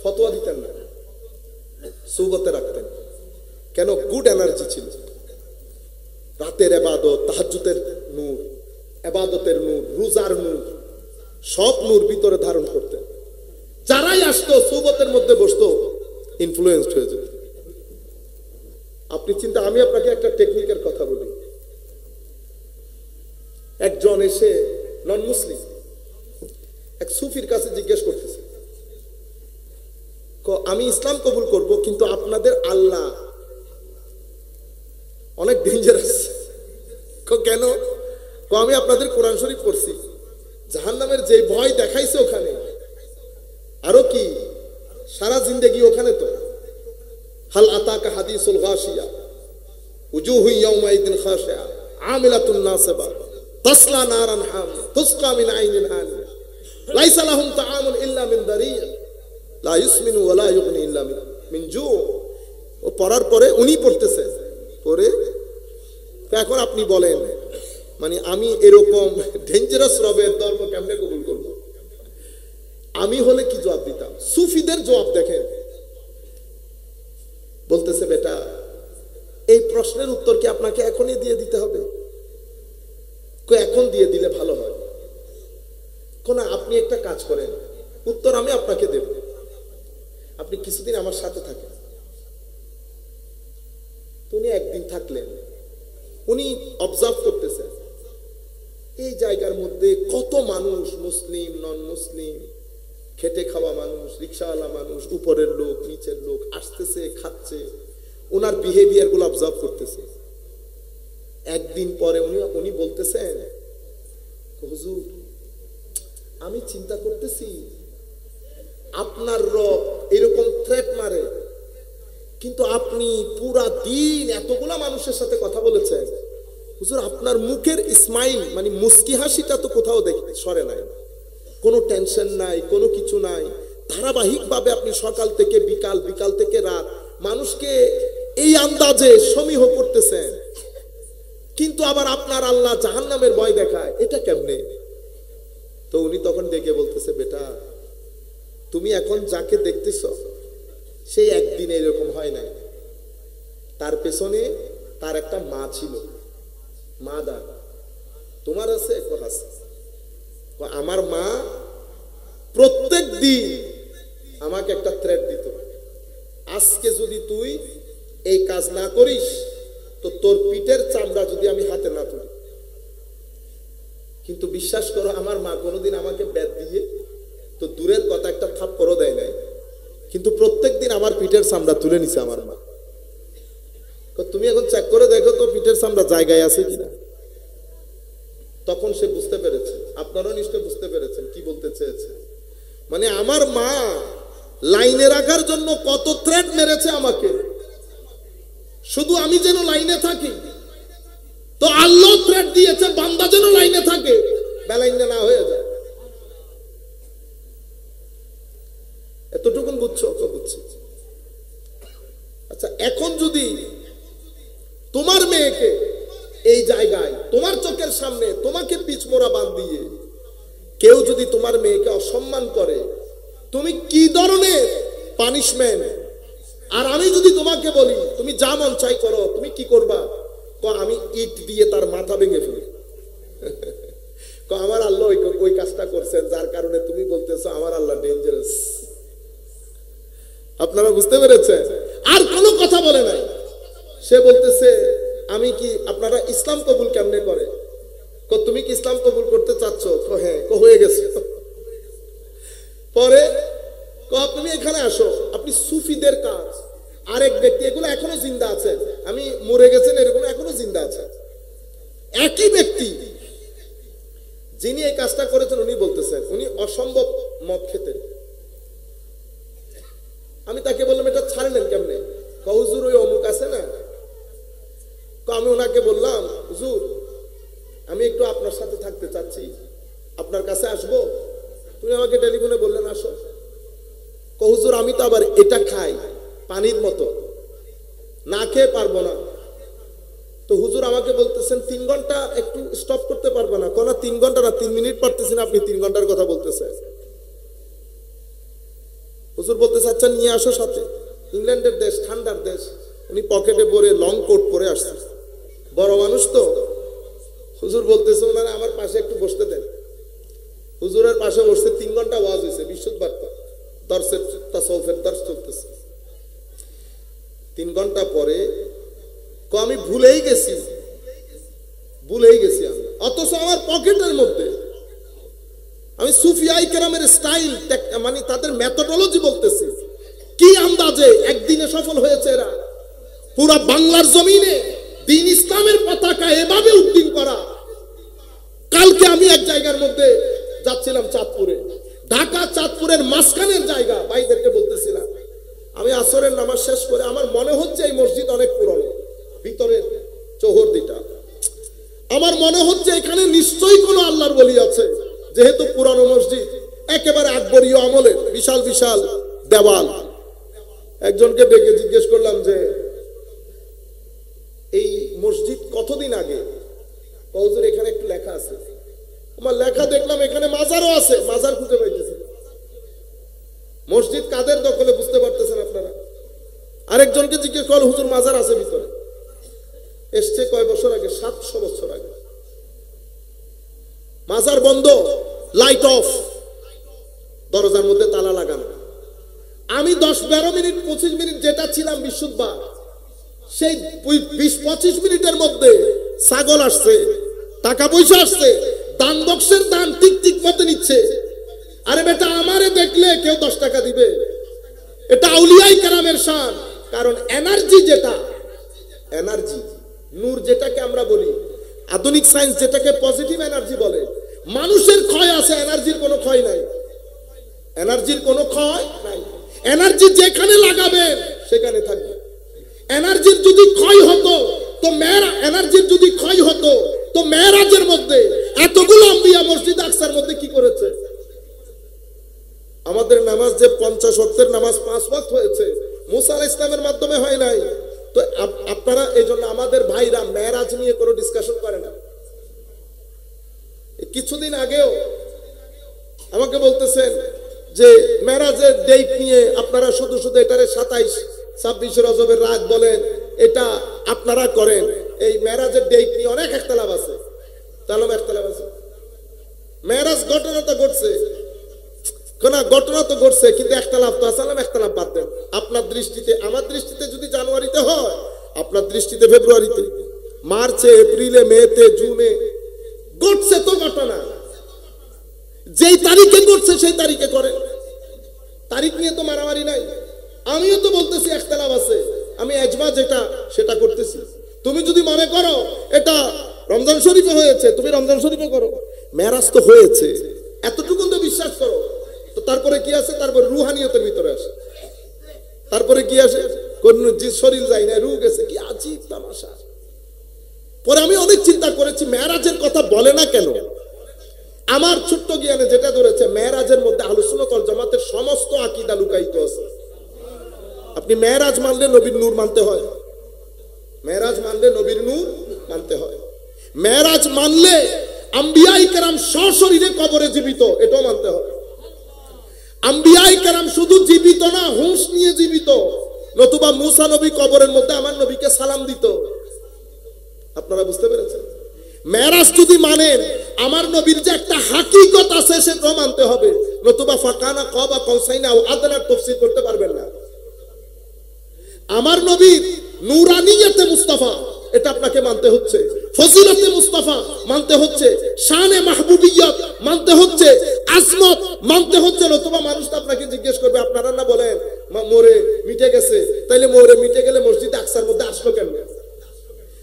ফতোয়া দিতেন না, সুবতে রাখতেন। কেন? গুড এনার্জি ছিল। রাতের ইবাদত, তাহাজ্জুদের নূর, ইবাদতের নূর, রোজার নূর, সব নূর ভিতরে ধারণ করতেন। যারাই আসতো সুবতের মধ্যে বসতো, ইনফ্লুয়েন্সড হয়ে যেত। আপনি চিন্তা, আমি আপনাকে একটা টেকনিকের কথা বলি। একজন এসে নন মুসলিম এক সুফির কাছে জিজ্ঞেস করতেছে, আমি ইসলাম কবুল করব, কিন্তু আপনাদের আল্লাহ অনেক ডেঞ্জারাস। কেন? আমি আপনাদের কোরআন শরীফ পড়ছি, জাহান্নামের যে ভয় দেখাইছে ওখানে, আরো কি সারা জিন্দেগি ওখানে। তো হাল আতাকা হাদিসুল গাশিয়া উজুহু ইয়াউমাইদিন খাশিয়া আমিলাতুন নাসিবা তাসলা নারান হামিয়া তুসকা মিন আইনিন আনিয়া লাইসা লাহুম তাআমুন ইল্লা মিন দারিয়া লা ইউসমিনু ওয়া লা ইউগনি ইল্লা মিন জু। ও পড়ার পরে উনি পড়তেছে, পরে এখন আপনি বলেন, মানে আমি এরকম ডেঞ্জারাস রবের ধর্ম কেমনে কবুল করব? আমি হলে কি জবাব দিতাম? সুফিদের জবাব দেখেন। বলতেছে, বেটা এই প্রশ্নের উত্তর কি আপনাকে এখনই দিয়ে দিতে হবে? এখন দিয়ে দিলে ভালো হয়। কোন আপনি একটা কাজ করেন, উত্তর আমি আপনাকে দেব, আপনি কিছুদিন আমার সাথে থাকেন। উনি একদিন থাকলেন, উনি অবজার্ভ করতেছেন এই জায়গার মধ্যে কত মানুষ, মুসলিম নন মুসলিম, খেটে খাওয়া মানুষ, রিক্সাওয়ালা মানুষ, উপরের লোক নিচের লোক আসতেছে, খাচ্ছে। ওনার বিহেভিয়ার গুলো অবজার্ভ করতেছে। একদিন পরে উনি বলতেছেন, হুজুর আমি চিন্তা করতেছি আপনার রব এরকম থ্রেট মারে, কিন্তু আপনি পুরা দিন এতগুলা মানুষের সাথে কথা বলেছেন, হুজুর আপনার মুখের স্মাইল মানে মুস্কি হাসিটা তো কোথাও সরে নাই, কোনো টেনশন নাই, কোনো কিছু নাই। ধারাবাহিকভাবে আপনি সকাল থেকে বিকাল, বিকাল থেকে রাত মানুষকে এই আন্দাজে সমীহ করতেছেন, কিন্তু আবার আপনার আল্লাহ জাহান্নামের ভয় দেখায়, এটা কেমনে? তো উনি তখন ডেকে বলতেছে, বেটা তুমি এখন যাকে দেখতেছ সেই একদিন এরকম হয় নাই, তার পেছনে তার একটা মা ছিল, মা দা তোমার আছে এখন আছে। আমার মা প্রত্যেক দিন আমাকে একটা থ্রেট দিত, আজকে যদি তুই এই কাজ না করিস তো তোর পিঠের চামড়া যদি আমি হাতে না তুলি। কিন্তু বিশ্বাস করো আমার মা কোনোদিন আমাকে ব্যাট দিয়ে তো দূরের কথা একটা থাপ্পড়ও দেয় নাই, কিন্তু প্রত্যেকদিন আমার পিঠের চামড়া তুলে নিছে আমার মা। তুমি এখন চেক করে দেখো তো পিঠের চামড়া জায়গায় আছে কিনা। তখন সে বুঝতে পেরেছে, আপনারাও নিশ্চয় বুঝতে পেরেছেন কি বলতে চেয়েছে। মানে আমার মা লাইনে রাখার জন্য কত থ্রেট মেরেছে আমাকে, শুধু আমি যেন লাইনে থাকি। তো আল্লাহ থ্রেট দিয়েছে বান্দা যেন লাইনে থাকে, বেলাইনে না হয়ে যায়। এতটুকুন বুঝছো? বুঝছি। আচ্ছা এখন যদি তোমার মেয়েকে এই জায়গায় তোমার চোখের সামনে তোমাকে পিছমোড়া বাঁধিয়ে কেউ যদি তোমার মেয়েকে অসম্মান করে, তুমি কি ধরনের পানিশমেন্ট? আর আমি যদি তোমাকে বলি তুমি যা মন চাই করো, তুমি কি করবা? আমি ইট দিয়ে তার মাথা ভেঙে ফেলি। আমার আল্লাহ ওই কাজটা করছেন যার কারণে তুমি বলতেছো আমার আল্লাহ ডেঞ্জারাস। আপনারা বুঝতে পেরেছেন? আর কোনো কথা বলে নাই। সে বলতেছে আমি কি, আপনারা ইসলাম কবুল কেমনে করে? তুমি কি ইসলাম কবুল করতে চাচ্ছ? হ্যাঁ। হয়ে গেছে। পরে তুমি এখানে আসো, আপনি সুফিদের কাজ, আরেক ব্যক্তি এগুলো এখনো জিন্দা আছে, আমি মরে গেছেন এরকম এখনো জিন্দা আছে, একই ব্যক্তি যিনি এই কাজটা করেছেন উনি বলতেছেন উনি অসম্ভব মদ খেতেন। আমি তাকে বললাম এটা ছাড়লেন কেমনে? হুজুর ওই অমুক আছে না। আমি ওনাকে বললাম হুজুর আমি একটু আপনার সাথে থাকতে চাচ্ছি, আপনার কাছে আসবো? তুমি আমাকে টেলিফোনে বললেন আসো। হুজুর আমি তো আবার এটা খাই পানির মতো, না খেয়ে পারবো না। তো হুজুর আমাকে বলতেছেন 3 ঘন্টা একটু স্টপ করতে পারবো না? কোন 3 ঘন্টা না 3 মিনিট পারতেছেন, আপনি 3 ঘন্টার কথা বলতেছেন। হুজুর বলতেছে আচ্ছা নিয়ে আসো সাথে। ইংল্যান্ডের দেশ, ঠান্ডার দেশ, উনি পকেটে ভরে লং কোট পরে আসছে, বড় মানুষ তো। হুজুর বলতেছে ওনারা আমার পাশে একটু বসতে দেন। হুজুরের পাশে বসতে 3 ঘন্টা ওয়াজ হয়েছে, বিশুদ্ধ বার্তা, দর্শের তাসাউফের দর্শ চলতেছে। 3 ঘন্টা পরে আমি ভুলেই গেছি আমি, অথচ আমার পকেটের মধ্যে আমি সুফিয়াই কেরামের স্টাইল মানে তাদের মেথোডোলজি বলতেছি, কি আন্দাজে একদিনে সফল হয়েছে এরা। পুরা বাংলার জমিনে দ্বীন ইসলামের পতাকা এভাবে উড্ডীন করা। কালকে আমি এক জায়গার মধ্যে যাচ্ছিলাম চাঁদপুরে, ঢাকা চাঁদপুরের মাঝখানের জায়গা, ভাইদেরকে বলতেছিলাম আমি আসরের নামাজ শেষ করে আমার মনে হচ্ছে এই মসজিদ অনেক পুরনো, ভিতরের চৌহদ্দিটা আমার মনে হচ্ছে এখানে নিশ্চয়ই কোনো আল্লাহর ওলি আছে, যেহেতু পুরানো মসজিদ, একেবারে আকবরীয় আমলের, বিশাল বিশাল দেওয়াল। একজনকে ডেকে জিজ্ঞেস করলাম যে এই মসজিদ কতদিন আগে? হুজুর এখানে একটু লেখা আছে। আমার লেখা দেখলাম এখানে মাজারও আছে, মাজার খুঁজে পাইতেছে। মসজিদ কাদের দখলে বুঝতে পারতেছেন আপনারা? আরেকজনকে জিজ্ঞেস করল হুজুর মাজার আছে ভিতরে, এসছে কয় বছর আগে? 700 বছর আগে। মাজার বন্ধ, লাইট অফ, দরজার মধ্যে তালা লাগানো। আমি 10-12 মিনিট 25 মিনিট যেটা ছিলাম বিশুদ্ধ, সেই 20-25 মিনিটের মধ্যে ছাগল আসছে, টাকা পয়সা আসছে, দান বক্সের দান ঠিক ঠিক মতো নিচ্ছে। আরে বেটা আমারে দেখলে কেউ 10 টাকা দিবে? এটা আউলিয়াই কেরামের শান। কারণ এনার্জি, যেটা এনার্জি নূর যেটাকে আমরা বলি, আধুনিক সায়েন্স যেটাকে পজিটিভ এনার্জি বলে, মানুষের ক্ষয় আছে, এনার্জির কোনো ক্ষয় নাই। এনার্জির কোনো ক্ষয় নাই। এনার্জি যেখানে লাগাবেন সেখানে থাকবে। এনার্জির যদি ক্ষয় হতো তো এনার্জির যদি ক্ষয় হতো তো মেরাজের মধ্যে এতগুলো আম্বিয়া মসজিদ আকসার মধ্যে কি করেছে? আমাদের নামাজ যে 50 ওয়াক্তের নামাজ 5 ওয়াক্ত হয়েছে, মুসা আলাইহিস সালামের মাধ্যমে হয় নাই। তো আপনারা এই জন্য আমাদের ভাইরা মেরাজ নিয়ে কোনো ডিসকাশন করে না। কিছুদিন আগেও আমাকে বলতেছেন যে মেরাজের ডেট নিয়ে আপনারা শুধু শুধু এটারে 27-26 রজবের রাত বলেন, এটা আপনারা করেন। এই মেরাজের ডেট নিয়ে অনেক একতলাপ আছে, তাহলে একতলাপ আছে। মেরাজ ঘটনা তো ঘটছে, কোন ঘটনা তো ঘটছে, কিন্তু একতলাপ তো আছে। একতলাপ বাদ দেন। আপনার দৃষ্টিতে, আমার দৃষ্টিতে যদি জানুয়ারিতে হয়, আপনার দৃষ্টিতে ফেব্রুয়ারিতে, মার্চে, এপ্রিলে, মেতে, জুনে ঘটছে তো ঘটনা। যেই তারিখে ঘটছে সেই তারিখে করেন। তারিখ নিয়ে তো মারামারি নাই। আমিও তো বলতেছি একতলাপ আছে, আমি এজমা যেটা সেটা করতেছি। তুমি যদি মনে করো এটা রমজান শরীফে হয়েছে, তুমি রমজান শরীফে করো। মেরাজ তো হয়েছে, এতটুকু তো বিশ্বাস করো। তো তারপরে কি আছে? তারপরে রুহানিয়তের ভিতরে আসে। তারপরে কি আসে? কোন শরীর যায় না, রু গেছে। কি আজীব তামাশা। পরে আমি অনেক চিন্তা করেছি, মেরাজের কথা বলে না কেন? আমার ছোট্ট জ্ঞানে যেটা ধরেছে, মেরাজের মধ্যে আহলুস সুন্নাত ওয়াল জামাতের সমস্ত আকীদা লুকায়িত আছে। আপনি মেরাজ মানলে নবীর নূর মানতে হয়। মেরাজ মানলে নবীর নূর মানতে হয়। মেরাজ মানলে আম্বিয়ায়ে কেরাম সশরীরে কবরে জীবিত, এটাও মানতে হয়। আম্বিয়ায়ে কেরাম শুধু জীবিত না, হুঁশ নিয়ে জীবিত। নতুবা মুসা নবী কবরের মধ্যে আমার নবীকে সালাম দিত। আপনারা বুঝতে পেরেছেন? মেরাজ যদি মানেন, আমার নবীর যে একটা হাকিকত আছে সেটাও মানতে হবে। নতুবা ফাকানা কাবা কাউসাইনা ও আদনার তাফসীর করতে পারবেন না। আমার নবীর নূরানিয়তে মুস্তাফা, এটা আপনাকে মানতে হচ্ছে। ফজিলতে মুস্তাফা মানতে হচ্ছে। শানে মাহবুবিয়ত মানতে হচ্ছে। আজমত মানতে হচ্ছে। নতুবা মানুষ তো আপনাকে জিজ্ঞেস করবে, আপনারা না বলেন মোরে মিটে গেছে, তাইলে মোরে মিটে গেলে মসজিদ আকসার মধ্যে আসলো কেন?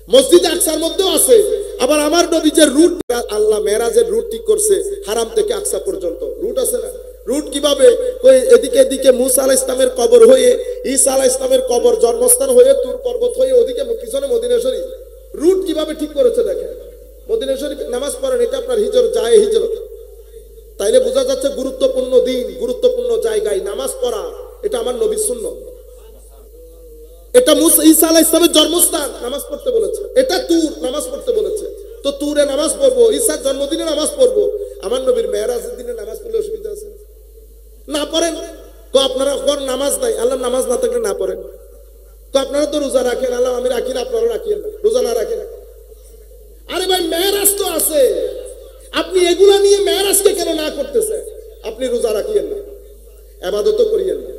মসজিদ আকসার মধ্যেও আছে। আবার আমার নবী যে রুট, আল্লাহ মেরাজের রুট ঠিক করছে হারাম থেকে আকসা পর্যন্ত, রুট আছে না? রুট কিভাবে? কই এদিকে এদিকে মুসা আলাইহিস সালামের কবর হয়ে, ঈসা আলাইহিস সালামের কবর জন্মস্থান হয়ে, তুর পর্বত হয়ে, ওদিকে পিছনে মদিনা শরীফ। রুট কিভাবে ঠিক করেছে দেখেন। মদিনা শরীফ নামাজ পড়েন, এটা আপনার যায় হিজরত। তাইলে বোঝা যাচ্ছে গুরুত্বপূর্ণ দিন, গুরুত্বপূর্ণ জায়গায় নামাজ পড়া, এটা আমার নবীর সুন্নাত। এটা ঈসা আলাইহিস সালামের জন্মস্থান, নামাজ পড়তে বলেছে। এটা তুর, নামাজ পড়তে বলেছে। তো তুরে নামাজ পড়বো, ঈসার জন্মদিনে নামাজ পড়বো। আমার নবীর মেরাজের দিনে নামাজ পড়লে অসুবিধা আছে? না পড়েন। তো আপনারা নামাজ নাই, আল্লাহ নামাজ না থাকলে না পড়েন। তো আপনারা তো রোজা রাখেন, আল্লাহ আমি রাখি না, আপনারা রাখেন না, রোজা না রাখেন। আরে ভাই, মেরাজ তো আছে, আপনি এগুলা নিয়ে মেরাজকে কেন না করতেছেন? আপনি রোজা রাখিয়েন না, ইবাদত করিয়েন না।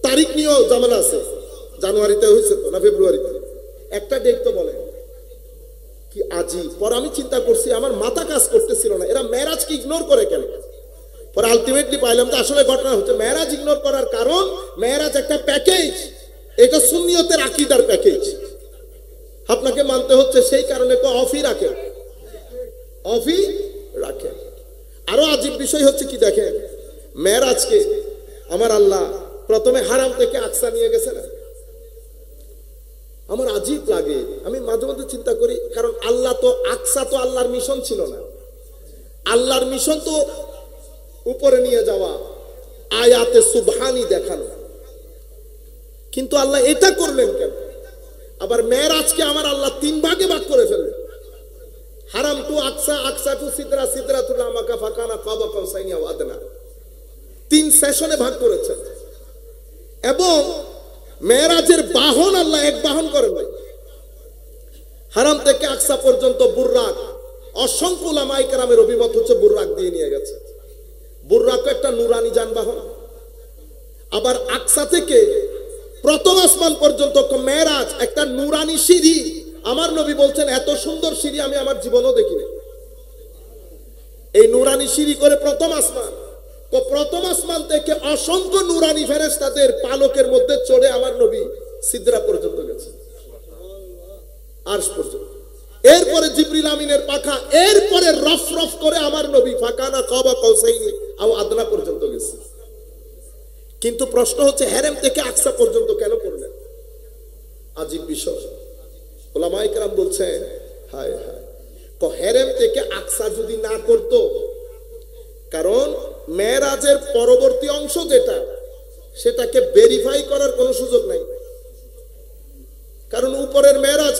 তারিখ নিয়েও ঝামেলা আছে। জানুয়ারিতে হয়েছে তো না ফেব্রুয়ারিতে? একটা ডেট তো বলেন। কি আজীব। পরে আমি চিন্তা করছি, আমার মাথা কাজ করতেছিল না, এরা মেরাজকে ইগনোর করে কেন? পরে আলটিমেটলি পাইলাম যে আসলে ঘটনা হচ্ছে, মেরাজ ইগনোর করার কারণ, মেরাজ একটা প্যাকেজ, এটা সুন্নিয়তের আকীদার প্যাকেজ, আপনাকে মানতে হচ্ছে। সেই কারণে অফি রাখেন, অফি রাখেন। আরো আজীব বিষয় হচ্ছে কি দেখেন, মেরাজকে আমার আল্লাহ প্রথমে হারাম থেকে আকসা নিয়ে গেছে না? আমার আজীব লাগে, আমি মাঝে মাঝে চিন্তা করি, কারণ আল্লাহ তো, আকসা তো আল্লাহর মিশন ছিল না। আল্লাহর মিশন তো উপরে নিয়ে যাওয়া, আয়াতে সুবহানি দেখানো। কিন্তু আল্লাহ এটা করলেন কেন? আবার মেরাজকে আমার আল্লাহ 3 ভাগে ভাগ করে ফেললেন। হারাম টু আকসা, আকসা টু সিদরা, সিদরাতুল আমাকা, ফাকানা কাবা কাউসাইনি ওয়া আদনা। 3 সেশনে ভাগ করেছেন। এবং মেরাজের বাহন আল্লাহ এক বাহন করেন নাই। হারাম থেকে আকসা পর্যন্ত বুররাক, অসংখ্য উলামায়ে কেরামের অভিমত হচ্ছে বুররাক দিয়ে নিয়ে গেছে। বুররাক একটা নুরানি যানবাহন। আবার আকসা থেকে প্রথম আসমান পর্যন্ত মেরাজ একটা নুরানি সিঁড়ি। আমার নবী বলছেন, এত সুন্দর সিঁড়ি আমি আমার জীবনেও দেখিনি। এই নুরানি সিঁড়ি করে প্রথম আসমান, তো প্রথম আসমান থেকে অসংখ্য নুরানি ফেরেশতাদের পালকের মধ্যে চড়ে আমার নবী সিদরা পর্যন্ত গেছে, আরশ পর্যন্ত। এরপরে জিবরিল আমিনের পাখা, এরপরে রফ রফ করে আমার নবী ফাকানা কাবা কাউসাইনি আও আদনা পর্যন্ত গেছে। কিন্তু প্রশ্ন হচ্ছে, হেরেম থেকে আকসা পর্যন্ত কেন করলেন? আজীব বিষয়। ওলামায়ে কেরাম বলছেন হায় হায়, হেরেম থেকে আকসা যদি না করত, কারণ মেরাজের পরবর্তী অংশ যেটা, সেটাকে ভেরিফাই করার কোনো সুযোগ নাই। কারণ উপরের মেরাজ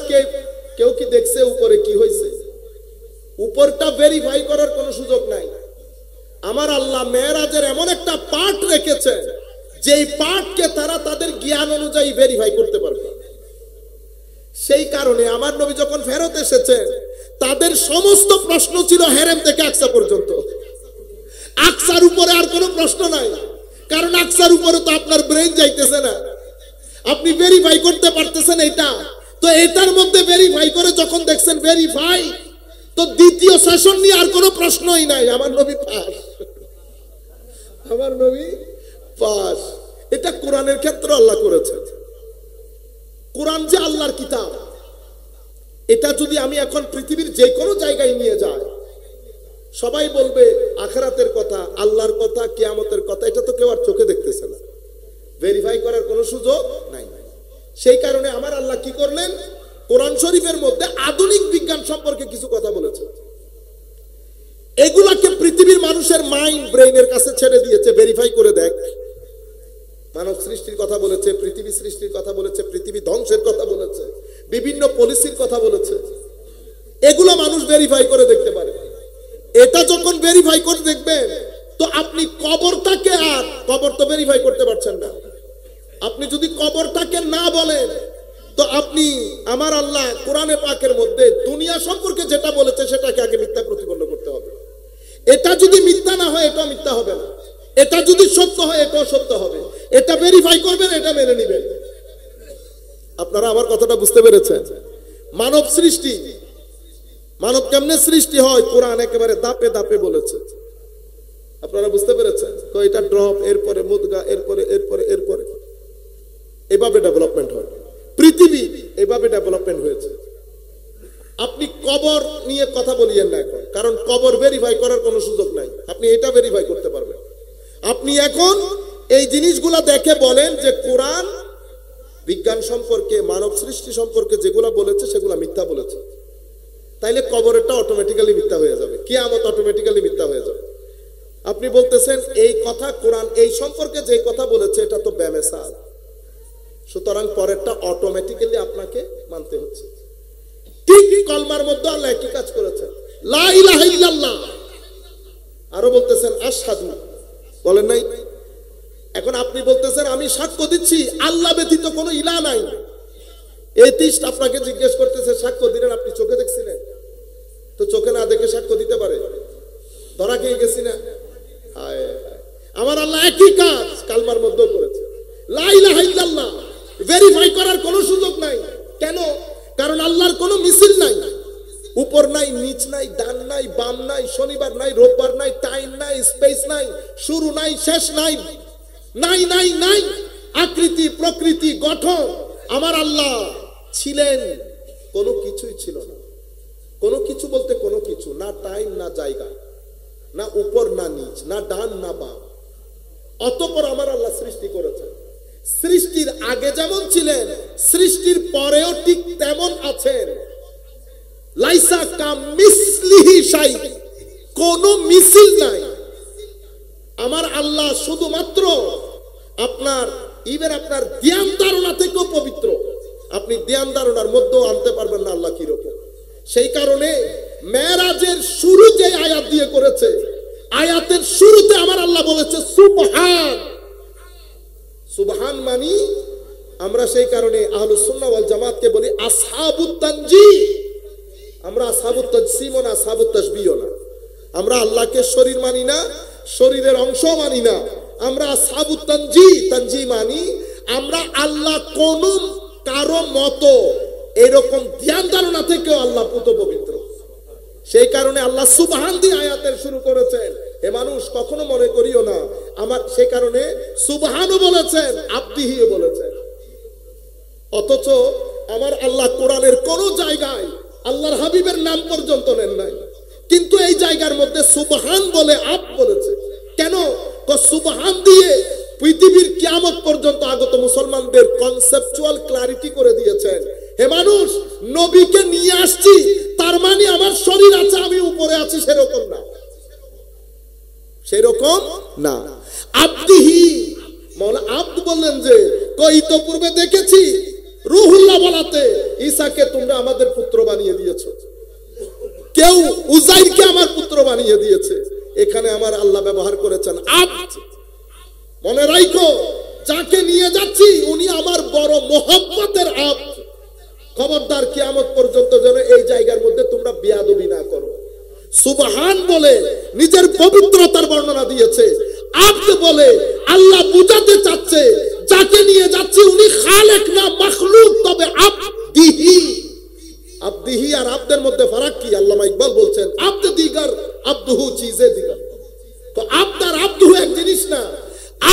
কেউ কি দেখছে উপরে কি হয়েছে? উপরটা ভেরিফাই করার কোনো সুযোগ নাই। আমার আল্লাহ মেরাজের এমন একটা পার্ট রেখেছে, যেই পার্টকে তারা তাদের জ্ঞান অনুযায়ী ভেরিফাই করতে পারবে। সেই কারণে আমার নবী যখন ফেরত এসেছেন, তাদের সমস্ত প্রশ্ন ছিল হেরেম থেকে আকসা পর্যন্ত। আকসার উপরে আর কোনো প্রশ্ন নাই, কারণ আকসার উপরে তো আপনার ব্রেন যাইতেছে না, আপনি ভেরিফাই করতে পারতেছেন এটা। তো এটার মধ্যে ভেরিফাই করে যখন দেখছেন ভেরিফাই, তো দ্বিতীয় সেশন নিয়ে আর কোনো প্রশ্নই নাই। আমার নবী পাস, আমার নবী পাস। এটা কোরআনের ক্ষেত্রে আল্লাহ করেছেন। কোরআন যে আল্লাহর কিতাব, এটা যদি আমি এখন পৃথিবীর যে কোনো জায়গায় নিয়ে যাই, সবাই বলবে আখিরাতের কথা, আল্লাহর কথা, কিয়ামতের কথা, এটা তো কেউ আর চোখে দেখতেছে না, ভেরিফাই করার কোনো সুযোগ নাই। সেই কারণে আমার আল্লাহ কি করলেন, কোরআন শরীফের মধ্যে আধুনিক বিজ্ঞান সম্পর্কে কিছু কথা বলেছে। এগুলাকে পৃথিবীর মানুষের মাইন্ড, ব্রেইনের কাছে ছেড়ে দিয়েছে, ভেরিফাই করে দেখ। মানব সৃষ্টির কথা বলেছে, পৃথিবী সৃষ্টির কথা বলেছে, পৃথিবী ধ্বংসের কথা বলেছে, বিভিন্ন পলিসির কথা বলেছে। এগুলো মানুষ ভেরিফাই করে দেখতে পারে। এটা যখন ভেরিফাই করে দেখবেন, তো আপনি কবরটাকে, আর কবর তো ভেরিফাই করতে পারছেন না, আপনি যদি কবরটাকে না বলেন, তো আপনি আমার আল্লাহ কোরআনে পাকের মধ্যে দুনিয়া সম্পর্কে যেটা বলেছে সেটাকে আগে মিথ্যা প্রতিপন্ন করতে হবে। এটা যদি মিথ্যা না হয় এটা মিথ্যা হবে না, এটা যদি সত্য হয় এটাও সত্য হবে। এটা ভেরিফাই করবেন, এটা মেনে নেবেন। আপনারা আমার কথাটা বুঝতে পেরেছেন? মানব সৃষ্টি, মানব কেমনে সৃষ্টি হয় কোরআন একেবারে দাপে দাপে বলেছে। আপনারা বুঝতে পেরেছেন? তো এটা ড্রপ, এরপরে মুদগা, এরপরে এরপরে এরপরে এভাবে ডেভেলপমেন্ট হয়। পৃথিবী এভাবে ডেভেলপমেন্ট হয়েছে। আপনি কবর নিয়ে কথা বলিয়েন না এখন, কারণ কবর ভেরিফাই করার কোনো সুযোগ নাই। আপনি এটা ভেরিফাই করতে পারবেন। আপনি এখন এই জিনিসগুলা দেখে বলেন যে কোরআন বিজ্ঞান সম্পর্কে, মানব সৃষ্টি সম্পর্কে যেগুলা বলেছে সেগুলা মিথ্যা বলেছে, তাইলে কবরেরটা অটোমেটিক্যালি মিথ্যা হয়ে যাবে, কিয়ামত অটোমেটিক্যালি মিথ্যা হয়ে যাবে। আপনি বলতেছেন এই কথা কোরআন এই সম্পর্কে যে কথা বলেছে এটা তো বেমেসাল, সুতরাং পরেরটা অটোমেটিক্যালি আপনাকে মানতে হচ্ছে। ঠিক কলমার মধ্যে আল্লাহ একই কাজ করেছেন, লা ইলাহা ইল্লাল্লাহ। আরো বলতেছেন আশহাদু, বলেন নাই? এখন আপনি বলতেছেন আমি সাক্ষ্য দিচ্ছি আল্লাহ ব্যতীত কোনো ইলাহ নাই। এথিস্ট আপনাকে জিজ্ঞেস করতেছে সাক্ষ্য দিলেন, আপনি চোখে দেখছিলেন? তো চোখে না দেখে সাক্ষ্য দিতে পারে? ধরা খেয়ে গেছি না? আমার আল্লাহ একই কাজ কালমার মধ্যে করেছে, লা ইলাহা ইল্লাল্লাহ। ভেরিফাই করার কোনো সুযোগ নাই। কেন? কারণ আল্লাহর কোনো মিছিল নাই, উপর নাই, নিচ নাই, ডান নাই, বাম নাই, শনিবার নাই, রোববার নাই, টাইম নাই, স্পেস নাই, শুরু নাই, শেষ নাই, নাই নাই নাই, আকৃতি, প্রকৃতি, গঠন। আমার আল্লাহ ছিলেন, কোনো কিছুই ছিল না। কোনো কিছু বলতে কোনো কিছু না, টাইম না জায়গা, না উপর না নিচ, না ডান না বাম। অতঃপর আমার আল্লাহ সৃষ্টি করেছেন। সৃষ্টির আগে যেমন ছিলেন, সৃষ্টির পরেও ঠিক তেমন আছেন। লাইসা কামিসলিহি শাই, কোনো মিছিল নাই। আমার আল্লাহ শুধুমাত্র আপনার আপনার ধ্যান ধারণা থেকেও পবিত্র। আপনি ধ্যান ধারণার মধ্যেও আনতে পারবেন না আল্লাহ কিরকম। সেই কারণে মেরাজের শুরু যে আয়াত দিয়ে করেছে, আয়াতের শুরুতে আমার আল্লাহ বলেছে সুবহান। সুবহান মানি আমরা সেই কারণে আহলুস সুন্নাহ ওয়াল জামাতকে বলি আসহাবুত তানজিহ। আমরা আসহাবুত তাজসিমও না, আসহাবুত তাশবিহও না। আমরা আল্লাহকে শরীর মানি না, শরীরের অংশ মানি না। আমরা আসহাবুত তানজিহ, তানজিহ মানি আমরা আল্লাহ কোন কারো মতো এরকম ধ্যান ধারণা থেকেও আল্লাহ পুত পবিত্র। সেই কারণে আল্লাহ সুবহান দিয়ে আয়াতের শুরু করেছেন। হে মানুষ কখনো মনে করিও না আমার, সেই কারণে সুবহানও বলেছেন, আব্দিহিও বলেছেন। অথচ আমার আল্লাহ কোরআনের কোন জায়গায় আল্লাহর হাবিবের নাম পর্যন্ত নেন নাই, কিন্তু এই জায়গার মধ্যে সুবহান বলে আপ বলেছে। কেন? সুবহান দিয়ে পৃথিবীর কিয়ামত পর্যন্ত আগত মুসলমানদের কনসেপচুয়াল ক্লারিটি করে দিয়েছেন। হে মানুষ, নবীকে নিয়ে আসছি তার মানে আমার শরীর আছে, আমি উপরে আছি, সেরকম না, সেরকম না। আব্দিহি, মাওলা আব্দ বললেন যে কই তো পূর্বে দেখেছি রুহুল্লাহ বলাতে ঈসাকে তোমরা আমাদের পুত্র বানিয়ে দিয়েছো, কেউ উজাইরকে আমার পুত্র বানিয়ে দিয়েছে। এখানে আমার আল্লাহ ব্যবহার করেছেন আব্দ। মনে রাখো, যাকে নিয়ে যাচ্ছি উনি আমার বড় মোহাব্বতের আব্দ। খবরদার কিয়ামত পর্যন্ত যেন এই জায়গার মধ্যে তোমরা বেয়াদবি না করো। সুবহান বলে নিজের পবিত্রতার বর্ণনা দিয়েছে, আব্দ বলে আল্লাহ বুঝাতে চাচ্ছে যাকে নিয়ে যাচ্ছি উনি খালেক না মাখলুক, তবে আব্দিহি। আব্দিহি আর আব্দের মধ্যে ফারাক কি? আল্লামা ইকবাল বলছেন আব্দ দিগার আব্দুহু চিজে দিগার। তো আব্দ আর আব্দুহু এক জিনিস না।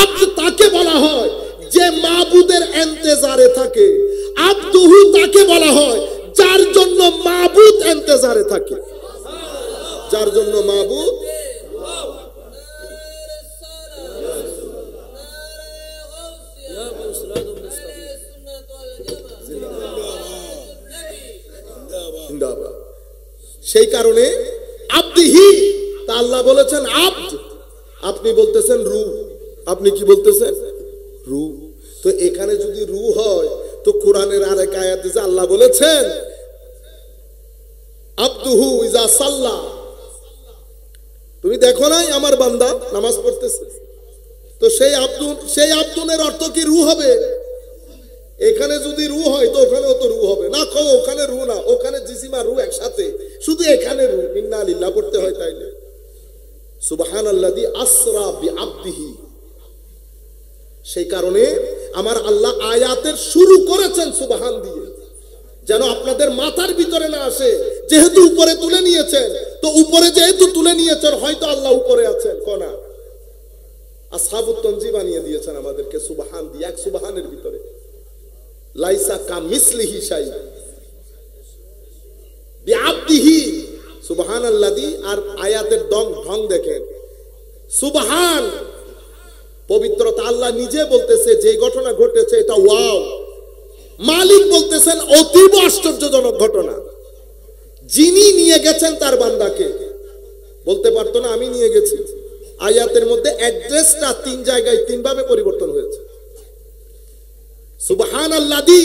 আব্দ তাকে বলা হয় যে মাবুদের ইন্তজারে থাকে, আব্দুহু তাকে বলা হয় যার জন্য মাবুদ ইন্তজারে থাকে, যার জন্য মাবুদ। সেই কারণে আব্দিহি, তা আল্লাহ বলেছেন আব্দ, আপনি বলতেছেন রু। আপনি কি বলতেছেন? রু। তো এখানে যদি রু হয় তো কোরআনের আরেক আয়াতে যে আল্লাহ বলেছেন আব্দুহু ইজা সাল্লা, তুমি দেখো নাই আমার বান্দা নামাজ পড়তেছে, তো সেই আব্দুনের অর্থ কি রু হবে? এখানে যদি রু হয় তো ওখানেও তো রু হবে না। ওখানে রু না, ওখানে জিসিমা রু একসাথে, শুধু এখানে রু। ইন্না লিল্লাহ পড়তে হয় তাইলে। সুবহানাল্লাযী আসরা বিআবদিহি। সেই কারণে আমার আল্লাহ আয়াতের শুরু করেছেন সুবহান দিয়ে, যেন আপনাদের মাথার ভিতরে না আসে যেহেতু উপরে তুলে নিয়েছেন, তো উপরে যেহেতু তুলে নিয়েছেন হয়তো আল্লাহ উপরে আছেন। কোনা আসহাবুত তনজি বানিয়ে দিয়েছেন আমাদেরকে সুবহান দিয়ে, এক সুবহানের ভিতরে লাইসা কামিসলিহি শাই বিআবদিহি সুবহানাল্লাযী। আর আয়াতের ঢং দেখেন, সুবহান পবিত্রতা, আল্লাহ নিজে বলতেছে যে ঘটনা ঘটেছে এটা ওয়াও, মালিক বলতেছেন অতীব আশ্চর্যজনক ঘটনা। যিনি নিয়ে গেছেন তার বান্দাকে, বলতে পারতো না আমি নিয়ে গেছি। আয়াতের মধ্যে অ্যাড্রেসটা 3 জায়গায় 3 ভাবে পরিবর্তন হয়েছে। সুবহানাল্লাযী,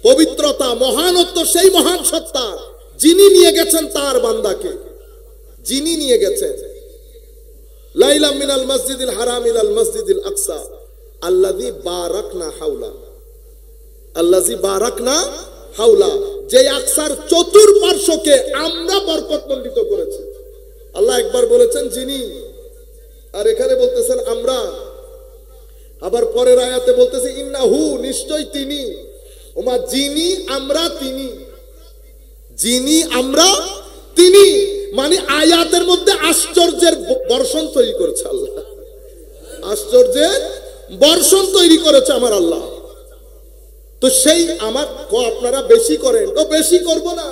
পবিত্রতা, মহানত্ব সেই মহান সত্তা যিনি নিয়ে গেছেন তার বান্দাকে, যিনি নিয়ে গেছেন। লাইলা মিনাল মসজিদিল হারাম ইলাল মসজিদিল আকসা আল্লাযী বারাকনা হাওলা, আল্লাযী বারাকনা হাওলা, যে আকসার চতুর্পার্শ্বকে আমরা বরকতমণ্ডিত করেছি। আল্লাহ একবার বলেছেন যিনি, আর এখানে বলতেছেন আমরা। আবার পরের আয়াতে বলতেছে ইন্নাহু, নিশ্চয় তিনি, ওমা যিনি আমরা তিনি, যিনি আমরা তিনি, মানে আয়াতের মধ্যে আশ্চর্যের বর্ষণ তৈরি করেছে আল্লাহ, আশ্চর্যের বর্ষণ তৈরি করেছে আমার আল্লাহ। তো সেই আমার আপনারা বেশি করেন, তো বেশি করব না।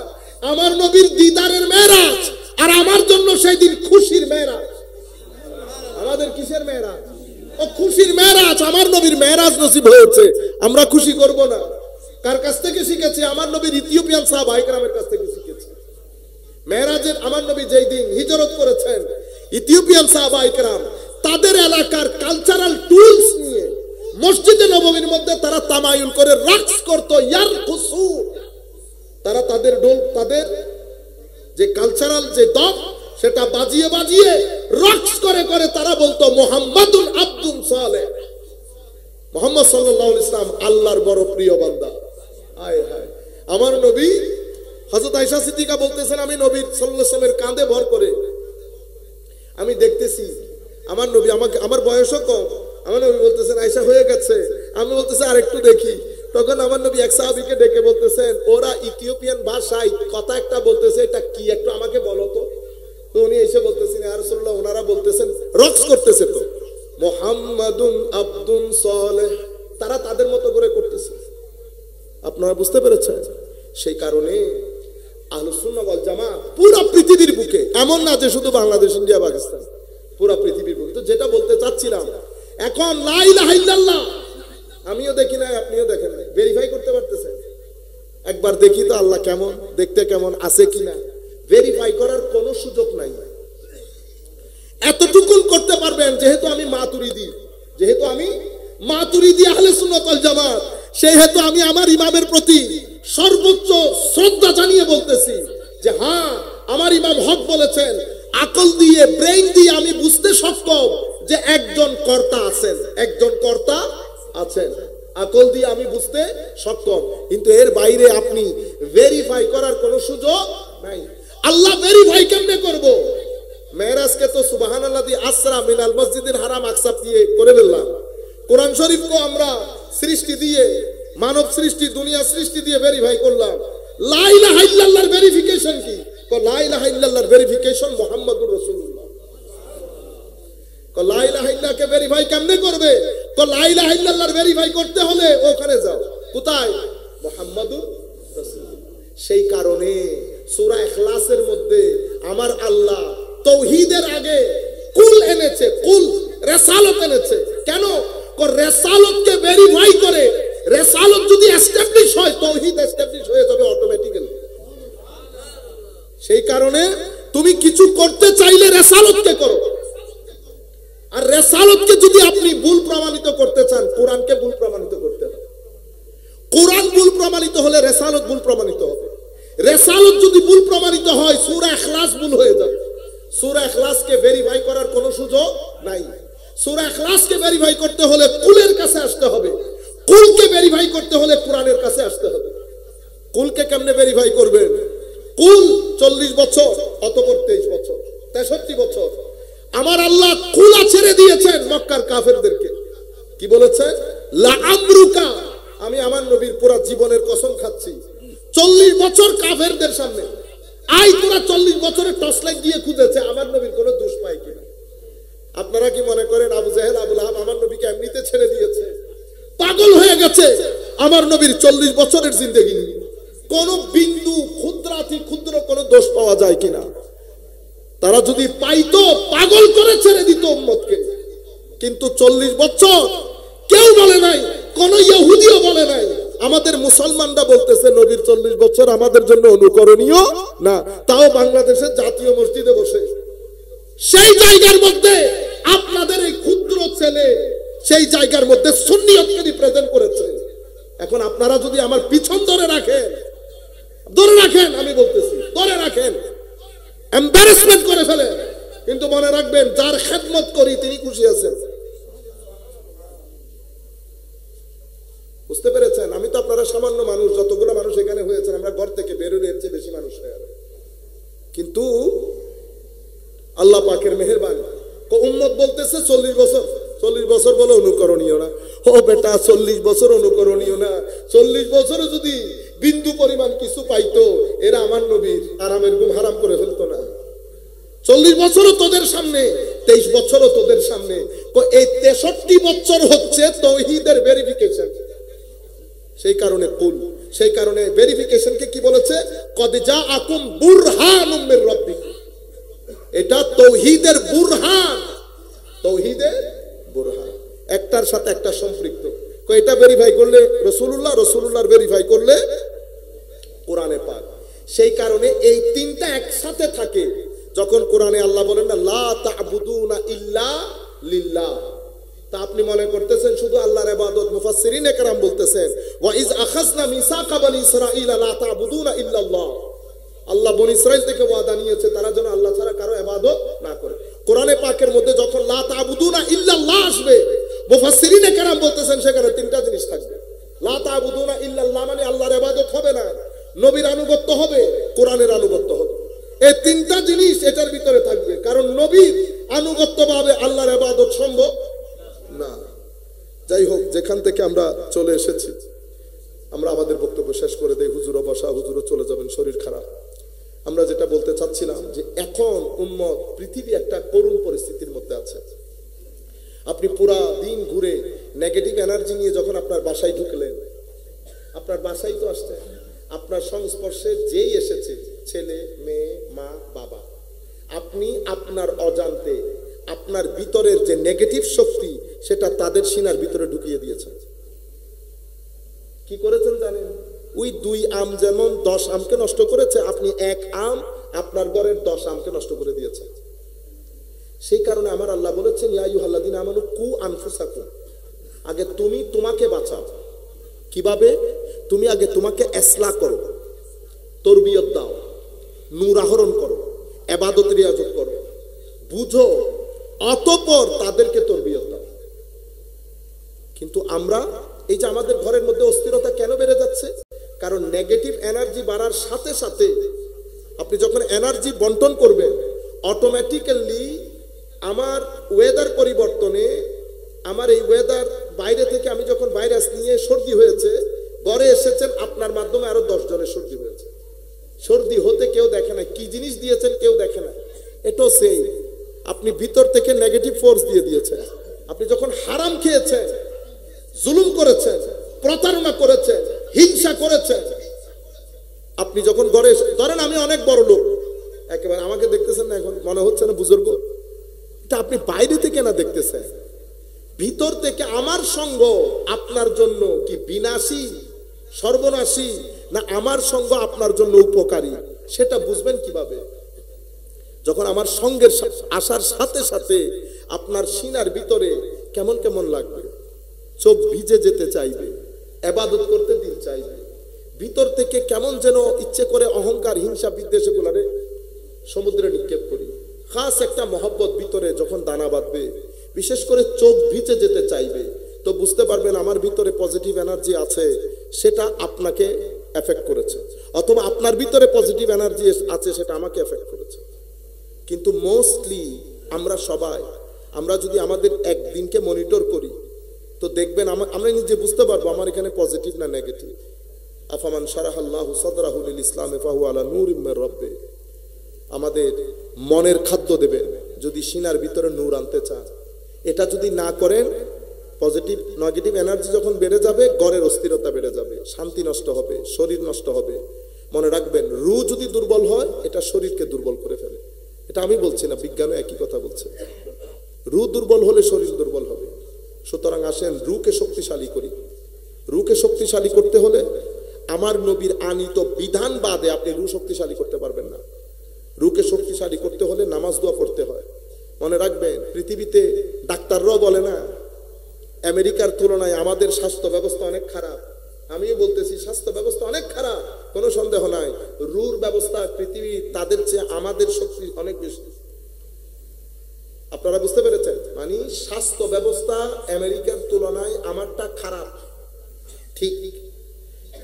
আমার নবীর দিদারের মেরাজ, আর আমার জন্য সেই দিন খুশির মেরাজ। আমাদের কিসের মেরাজ? ও খুশির মেরাজ। আমার নবীর মেরাজ নসিব হয়েছে, আমরা খুশি করব না। কার কাছ থেকে শিখেছি? আমার নবীর ইথিওপিয়ান সাহাবায়ে কেরামের কাছ থেকে শিখেছি। মেরাজের আমার নবী যেই দিন হিজরত করেছেন, ইথিওপিয়ান সাহাবায়ে কেরাম তাদের এলাকার কালচারাল টুলস নিয়ে মসজিদে নববীর মধ্যে তারা তামায়ুল করে রাকস করত, ইয়ারকুসু। তারা তাদের ঢোল, তাদের যে কালচারাল যে দম, সেটা বাজিয়ে বাজিয়ে রাকস করে করে তারা বলতো মুহাম্মাদুন আব্দুন সালেহ, মুহাম্মদ সাল্লাল্লাহু আলাইহি ওয়াসাল্লাম আল্লাহর বড় প্রিয় বান্দা। হায় হায়, আমার নবী হযরত আয়েশা সিদ্দিকা বলতেছেন আমি নবী সাল্লাল্লাহু আলাইহি ওয়াসাল্লামের কাঁধে ভর করে আমি দেখতেছি আমার নবী, আমাকে, আমার বয়সও কম, আমার নবী বলতেছেন আয়েশা হয়ে গেছে, আমি বলতেছি আরেকটু দেখি। তখন আমার নবী এক সাহাবীকে ডেকে বলতেছেন ওরা ইথিওপিয়ান ভাষায় কথা একটা বলতেছে, এটা কি একটু আমাকে বলো তো। তো উনি এসে বলতেছেন ইয়া রাসূলুল্লাহ, ওনারা বলতেছেন রক্স করতেছে তো মুহাম্মাদুন আব্দুন সালেহ, তারা তাদের মতো করে করতেছে। আপনারা বুঝতে পেরেছেন? সেই কারণে আহলুস সুন্নাহ ওয়াল জামাত পুরো পৃথিবীর বুকে, এমন না যে শুধু বাংলাদেশ, ইন্ডিয়া, পাকিস্তান, পুরো পৃথিবীর বুকে। তো যেটা বলতে চাচ্ছিলাম, এখন লা ইলাহা ইল্লাল্লাহ আমিও দেখি না, আপনিও দেখেন না, ভেরিফাই করতে পারতেছেন? একবার দেখি তো আল্লাহ কেমন, দেখতে কেমন, আছে কিনা, ভেরিফাই করার কোনো সুযোগ নাই। এতটুকুন করতে পারবেন, যেহেতু আমি মাতুরিদি আহলে সুন্নাত ওয়াল জামাত, সেহেতু আমি আমার ইমামের প্রতি সর্বোচ্চ শ্রদ্ধা জানিয়ে বলতেছি যে হ্যাঁ, আমার ইমাম হক বলেছেন, আকল দিয়ে, ব্রেইন দিয়ে আমি বুঝতে সক্ষম যে একজন কর্তা আছেন, আকল দিয়ে আমি বুঝতে সক্ষম। কিন্তু এর বাইরে আপনি ভেরিফাই করার কোনো সুযোগ নাই। আল্লাহ ভেরিফাই কেমনে করব? মেরাজকে তো সুবহানাল্লাযী আসরা মিনাল মসজিদিল হারাম আকসা দিয়ে করে ফেললাম। কোরআন শরীফকে আমরা সৃষ্টি দিয়ে, মানব সৃষ্টি, দুনিয়া সৃষ্টি দিয়ে ভেরিফাই করলাম। লা ইলাহা ইল্লাল্লাহর ভেরিফিকেশন কি? লা ইলাহা ইল্লাল্লাহর ভেরিফিকেশন মুহাম্মাদুর রাসূলুল্লাহ। লা ইলাহা ইল্লাহকে ভেরিফাই কেমনে করবে? লা ইলাহা ইল্লাল্লাহর ভেরিফাই করতে হলে ওখানে যাও, কোথায়? মুহাম্মাদুর রাসূলুল্লাহ। সেই কারণে সূরা ইখলাসের মধ্যে আমার আল্লাহ তাওহীদের আগে কুল এনেছে, কুল রিসালাত এনেছে। কেন? রিসালাতকে ভেরিফাই করে, রিসালাত যদি এস্টাবলিশ হয়, তাওহীদ এস্টাবলিশ হয়ে যাবে অটোমেটিক্যালি। সেই কারণে তুমি কিছু করতে চাইলে রিসালাতকে করো, আর রিসালাতকে যদি আপনি ভুল প্রমাণিত করতে চান, কোরআনকে ভুল প্রমাণিত করতে হবে। কোরআন ভুল প্রমাণিত হলে রিসালাত ভুল প্রমাণিত হবে। রিসালাত যদি ভুল প্রমাণিত হয়, সূরা ইখলাস ভুল হয়ে যাবে। সূরা ইখলাসকে ভেরিফাই করার কোনো সুযোগ নাই। সূরা ইখলাসকে ভেরিফাই করতে হলে কুলের কাছে আসতে হবে, কুলকে ভেরিফাই করতে হলে কোরআনের কাছে আসতে হবে। কুলকে কেমনে ভেরিফাই করবেন? কুল 40 বছর, অতঃপর 23 বছর, 63 বছর আমার আল্লাহ কুলা ছেড়ে দিয়েছেন মক্কার কাফেরদেরকে। কি বলেছেন? লা আমরুকা, আমি আমার নবীর পুরো জীবনের কসম খাচ্ছি, 40 বছর কাফেরদের সামনে তোরা 40 বছরের টর্চ লাইট দিয়ে খুঁজেছে আমার নবীর কোনো দোষ পায় কিনা। আপনারা কি মনে করেন আবু জাহেল, আবু লাহাব আমার নবীকে এমনিতে ছেড়ে দিয়েছে? পাগল হয়ে গেছে। আমার নবীর 40 বছরের জিন্দেগি কোন বিন্দু ক্ষুদ্রাতি ক্ষুদ্র কোনো দোষ পাওয়া যায় কিনা? তারা যদি পাইতো, পাগল করে ছেড়ে দিত উম্মতকে। কিন্তু 40 বছর কেউ বলে নাই, কোন ইহুদিও বলে নাই। আমাদের মুসলমানরা বলতেছে নবীর 40 বছর আমাদের জন্য অনুকরণীয় না, তাও বাংলাদেশের জাতীয় মসজিদে বসে। সেই জায়গার মধ্যে আপনাদের এই ক্ষুদ্র ছেলে সেই জায়গার মধ্যে সুন্নিয়তকে রিপ্রেজেন্ট করেছে। এখন আপনারা যদি আমার পিছন ধরে রাখেন, আমি বলতেছি ধরে রাখেন, এম্বারাসমেন্ট করে ফেলেন, কিন্তু মনে রাখবেন যার খেদমত করি তিনি খুশি আছেন। বুঝতে পেরেছেন? আমি তো আপনারা সামান্য মানুষ, যতগুলো মানুষ এখানে হয়েছেন আমরা ঘর থেকে বেরোলে এর চেয়ে বেশি মানুষ হয়ে যাবে। কিন্তু আল্লাহ পাকের মেহেরবানি, উম্মত বলতেছে 40 বছর, 40 বছর বলে অনুকরণীয় না। ও বেটা, 40 বছর অনুকরণীয় না, 40 বছরে যদি বিন্দু পরিমাণ কিছু পাইতো, এরা আমার নবীর আরামের ঘুম হারাম করে ফেলতো না। 40 বছরও তোদের সামনে, 23 বছরও তোদের সামনে, এই 63 বছর হচ্ছে তাওহীদের ভেরিফিকেশন। সেই কারণে কুল, সেই কারণে ভেরিফিকেশনকে কি বলেছে? কদ জাআকুম বুরহানুম মির রাব্বিকুম। এটা তাওহীদের বুরহান, তাওহীদের বুরহান, একটার সাথে একটা সম্পৃক্ত। এটা ভেরিফাই করলে রাসূলুল্লাহ, রাসূলুল্লাহর ভেরিফাই করলে কোরআনে পাক। সেই কারণে এই তিনটা একসাথে থাকে। যখন কোরআনে আল্লাহ বলেন না লা তা'বুদুনা ইল্লা লিল্লাহ, তা আপনি মনে করতেছেন শুধু আল্লাহর ইবাদত। মুফাসসিরিনে কেরাম বলতেছেন ওয়া ইজ আখাযনা মিসাকা বনি ইসরাঈলা লা তা'বুদুনা ইল্লাল্লাহ, আল্লাহ বনি ইসরাইল থেকে ওয়াদা নিয়েছে তারা যেন আল্লাহ ছাড়া কারো ইবাদত না করে। কোরআনে পাকের মধ্যে যখন লা তা'বুদুনা ইল্লাল্লাহ আসবে, মুফাসসিরিনে কেরাম বলতেছেন সেখানে তিনটা জিনিস থাকবে। লা তা'বুদুনা ইল্লাল্লাহ মানে আল্লাহর ইবাদত হবে না, নবীর আনুগত্য হবে, কোরআনের আনুগত্য হবে। এই তিনটা জিনিস এটার ভিতরে থাকবে, কারণ নবীর আনুগত্য ভাবে আল্লাহর ইবাদত সম্ভব না। যাই হোক, যেখান থেকে আমরা চলে এসেছি আমরা আমাদের বক্তব্য শেষ করে দেই। হুজুরও বসা, হুজুরও চলে যাবেন, শরীর খারাপ। আমরা যেটা বলতে চাচ্ছিলাম যে এখন উম্মত, পৃথিবী একটা করুণ পরিস্থিতির মধ্যে আছে। আপনি পুরা দিন ঘুরে নেগেটিভ এনার্জি নিয়ে যখন আপনার বাসায় ঢুকলেন, আপনার বাসায় তো আসছে, আপনার সংস্পর্শে যেই এসেছে, ছেলে, মেয়ে, মা, বাবা, আপনি আপনার অজান্তে আপনার ভিতরের যে নেগেটিভ শক্তি সেটা তাদের সিনার ভিতরে ঢুকিয়ে দিয়েছেন। কি করেছেন জানেন? ওই 2 আম যেমন 10 আমকে নষ্ট করেছে, আপনি 1 আম আপনার ঘরের 10 আমকে নষ্ট করে দিয়েছেন। সেই কারণে আমার আল্লাহ বলেছেন, ইয়া আইয়ুহাল্লাযীনা আমানু কু আনফুসাকুম, আগে তুমি তোমাকে বাঁচাও। কিভাবে? তুমি আগে তোমাকে ইসলাহ করো, তরবিয়ত দাও, নূর আহরণ করো, ইবাদত রিয়াজত করো, বুঝো, অতঃপর তাদেরকে তরবিয়ত দাও। কিন্তু আমরা এই যে আমাদের ঘরের মধ্যে অস্থিরতা কেন বেড়ে যাচ্ছে? কারণ নেগেটিভ এনার্জি বাড়ার সাথে সাথে আপনি যখন এনার্জি বন্টন করবেন, অটোমেটিক্যালি আমার ওয়েদার পরিবর্তনে, আমার এই ওয়েদার বাইরে থেকে আমি যখন ভাইরাস নিয়ে সর্দি হয়েছে, ঘরে এসেছেন, আপনার মাধ্যমে আরো 10 জনের সর্দি হয়েছে। সর্দি হতে কেউ দেখে না, কি জিনিস দিয়েছেন কেউ দেখে না। এটাও সেই আপনি ভিতর থেকে নেগেটিভ ফোর্স দিয়ে দিয়েছেন। আপনি যখন হারাম খেয়েছেন, জুলুম করেছেন, প্রতারণা করেছেন, হিংসা করেছেন, আপনি যখন ঘরে ধরেন আমি অনেক বড় লোক, একেবারে আমাকে দেখতেছেন না, এখন মনে হচ্ছে না বুজুর্গ, এটা আপনি বাইরে থেকে না দেখতেছেন, ভিতর থেকে আমার সঙ্গ আপনার জন্য কি বিনাশী, সর্বনাশী, না আমার সঙ্গ আপনার জন্য উপকারী, সেটা বুঝবেন কিভাবে? যখন আমার সঙ্গের আসার সাথে সাথে আপনার সিনার ভিতরে কেমন কেমন লাগবে, চোখ ভিজে যেতে চাইবে, ইবাদত করতে দিল চাইবে, ভিতর থেকে কেমন যেন ইচ্ছে করে অহংকার, হিংসা, বিদ্বেষ এগুলারে সমুদ্রে নিক্ষেপ করি। খাস একটা মহব্বত ভিতরে যখন দানা বাঁধবে, বিশেষ করে চোখ ভিজে যেতে চাইবে, তো বুঝতে পারবেন আমার ভিতরে পজিটিভ এনার্জি আছে, সেটা আপনাকে এফেক্ট করেছে, অথবা আপনার ভিতরে পজিটিভ এনার্জি আছে, সেটা আমাকে এফেক্ট করেছে। কিন্তু মোস্টলি আমরা সবাই, আমরা যদি আমাদের একদিনকে মনিটর করি, তো দেখবেন আমরা নিজে বুঝতে পারবো আমার এখানে পজিটিভ না নেগেটিভ। আফামান শারাহাল্লাহু সাদরাহু লিল ইসলামি ফাহুয়া আলা নূরিম মির রাব্বি। আমাদের মনের খাদ্য দেবেন যদি সিনার ভিতরে নূর আনতে চান। এটা যদি না করেন, পজিটিভ নেগেটিভ এনার্জি যখন বেড়ে যাবে, ঘরের অস্থিরতা বেড়ে যাবে, শান্তি নষ্ট হবে, শরীর নষ্ট হবে। মনে রাখবেন, রু যদি দুর্বল হয়, এটা শরীরকে দুর্বল করে ফেলে। এটা আমি বলছি না, বিজ্ঞানও একই কথা বলছে। রু দুর্বল হলে শরীর দুর্বল হবে। সুতরাং আসেন রুকে শক্তিশালী করি। রুকে শক্তিশালী করতে হলে আমার নবীর আনিত বিধান বাদে আপনি রু শক্তিশালী করতে পারবেন না। রুকে শক্তিশালী করতে হলে নামাজ দোয়া করতে হয়। মনে রাখবেন, পৃথিবীতে ডাক্তাররাও বলে না আমেরিকার তুলনায় আমাদের স্বাস্থ্য ব্যবস্থা অনেক খারাপ। আমিও বলতেছি স্বাস্থ্য ব্যবস্থা অনেক খারাপ, কোনো সন্দেহ নাই। রুর ব্যবস্থা পৃথিবী তাদের চেয়ে আমাদের শক্তি অনেক বেশি। আপনারা বুঝতে পেরেছেন? মানে স্বাস্থ্য ব্যবস্থা আমেরিকার তুলনায় আমারটা খারাপ, ঠিক,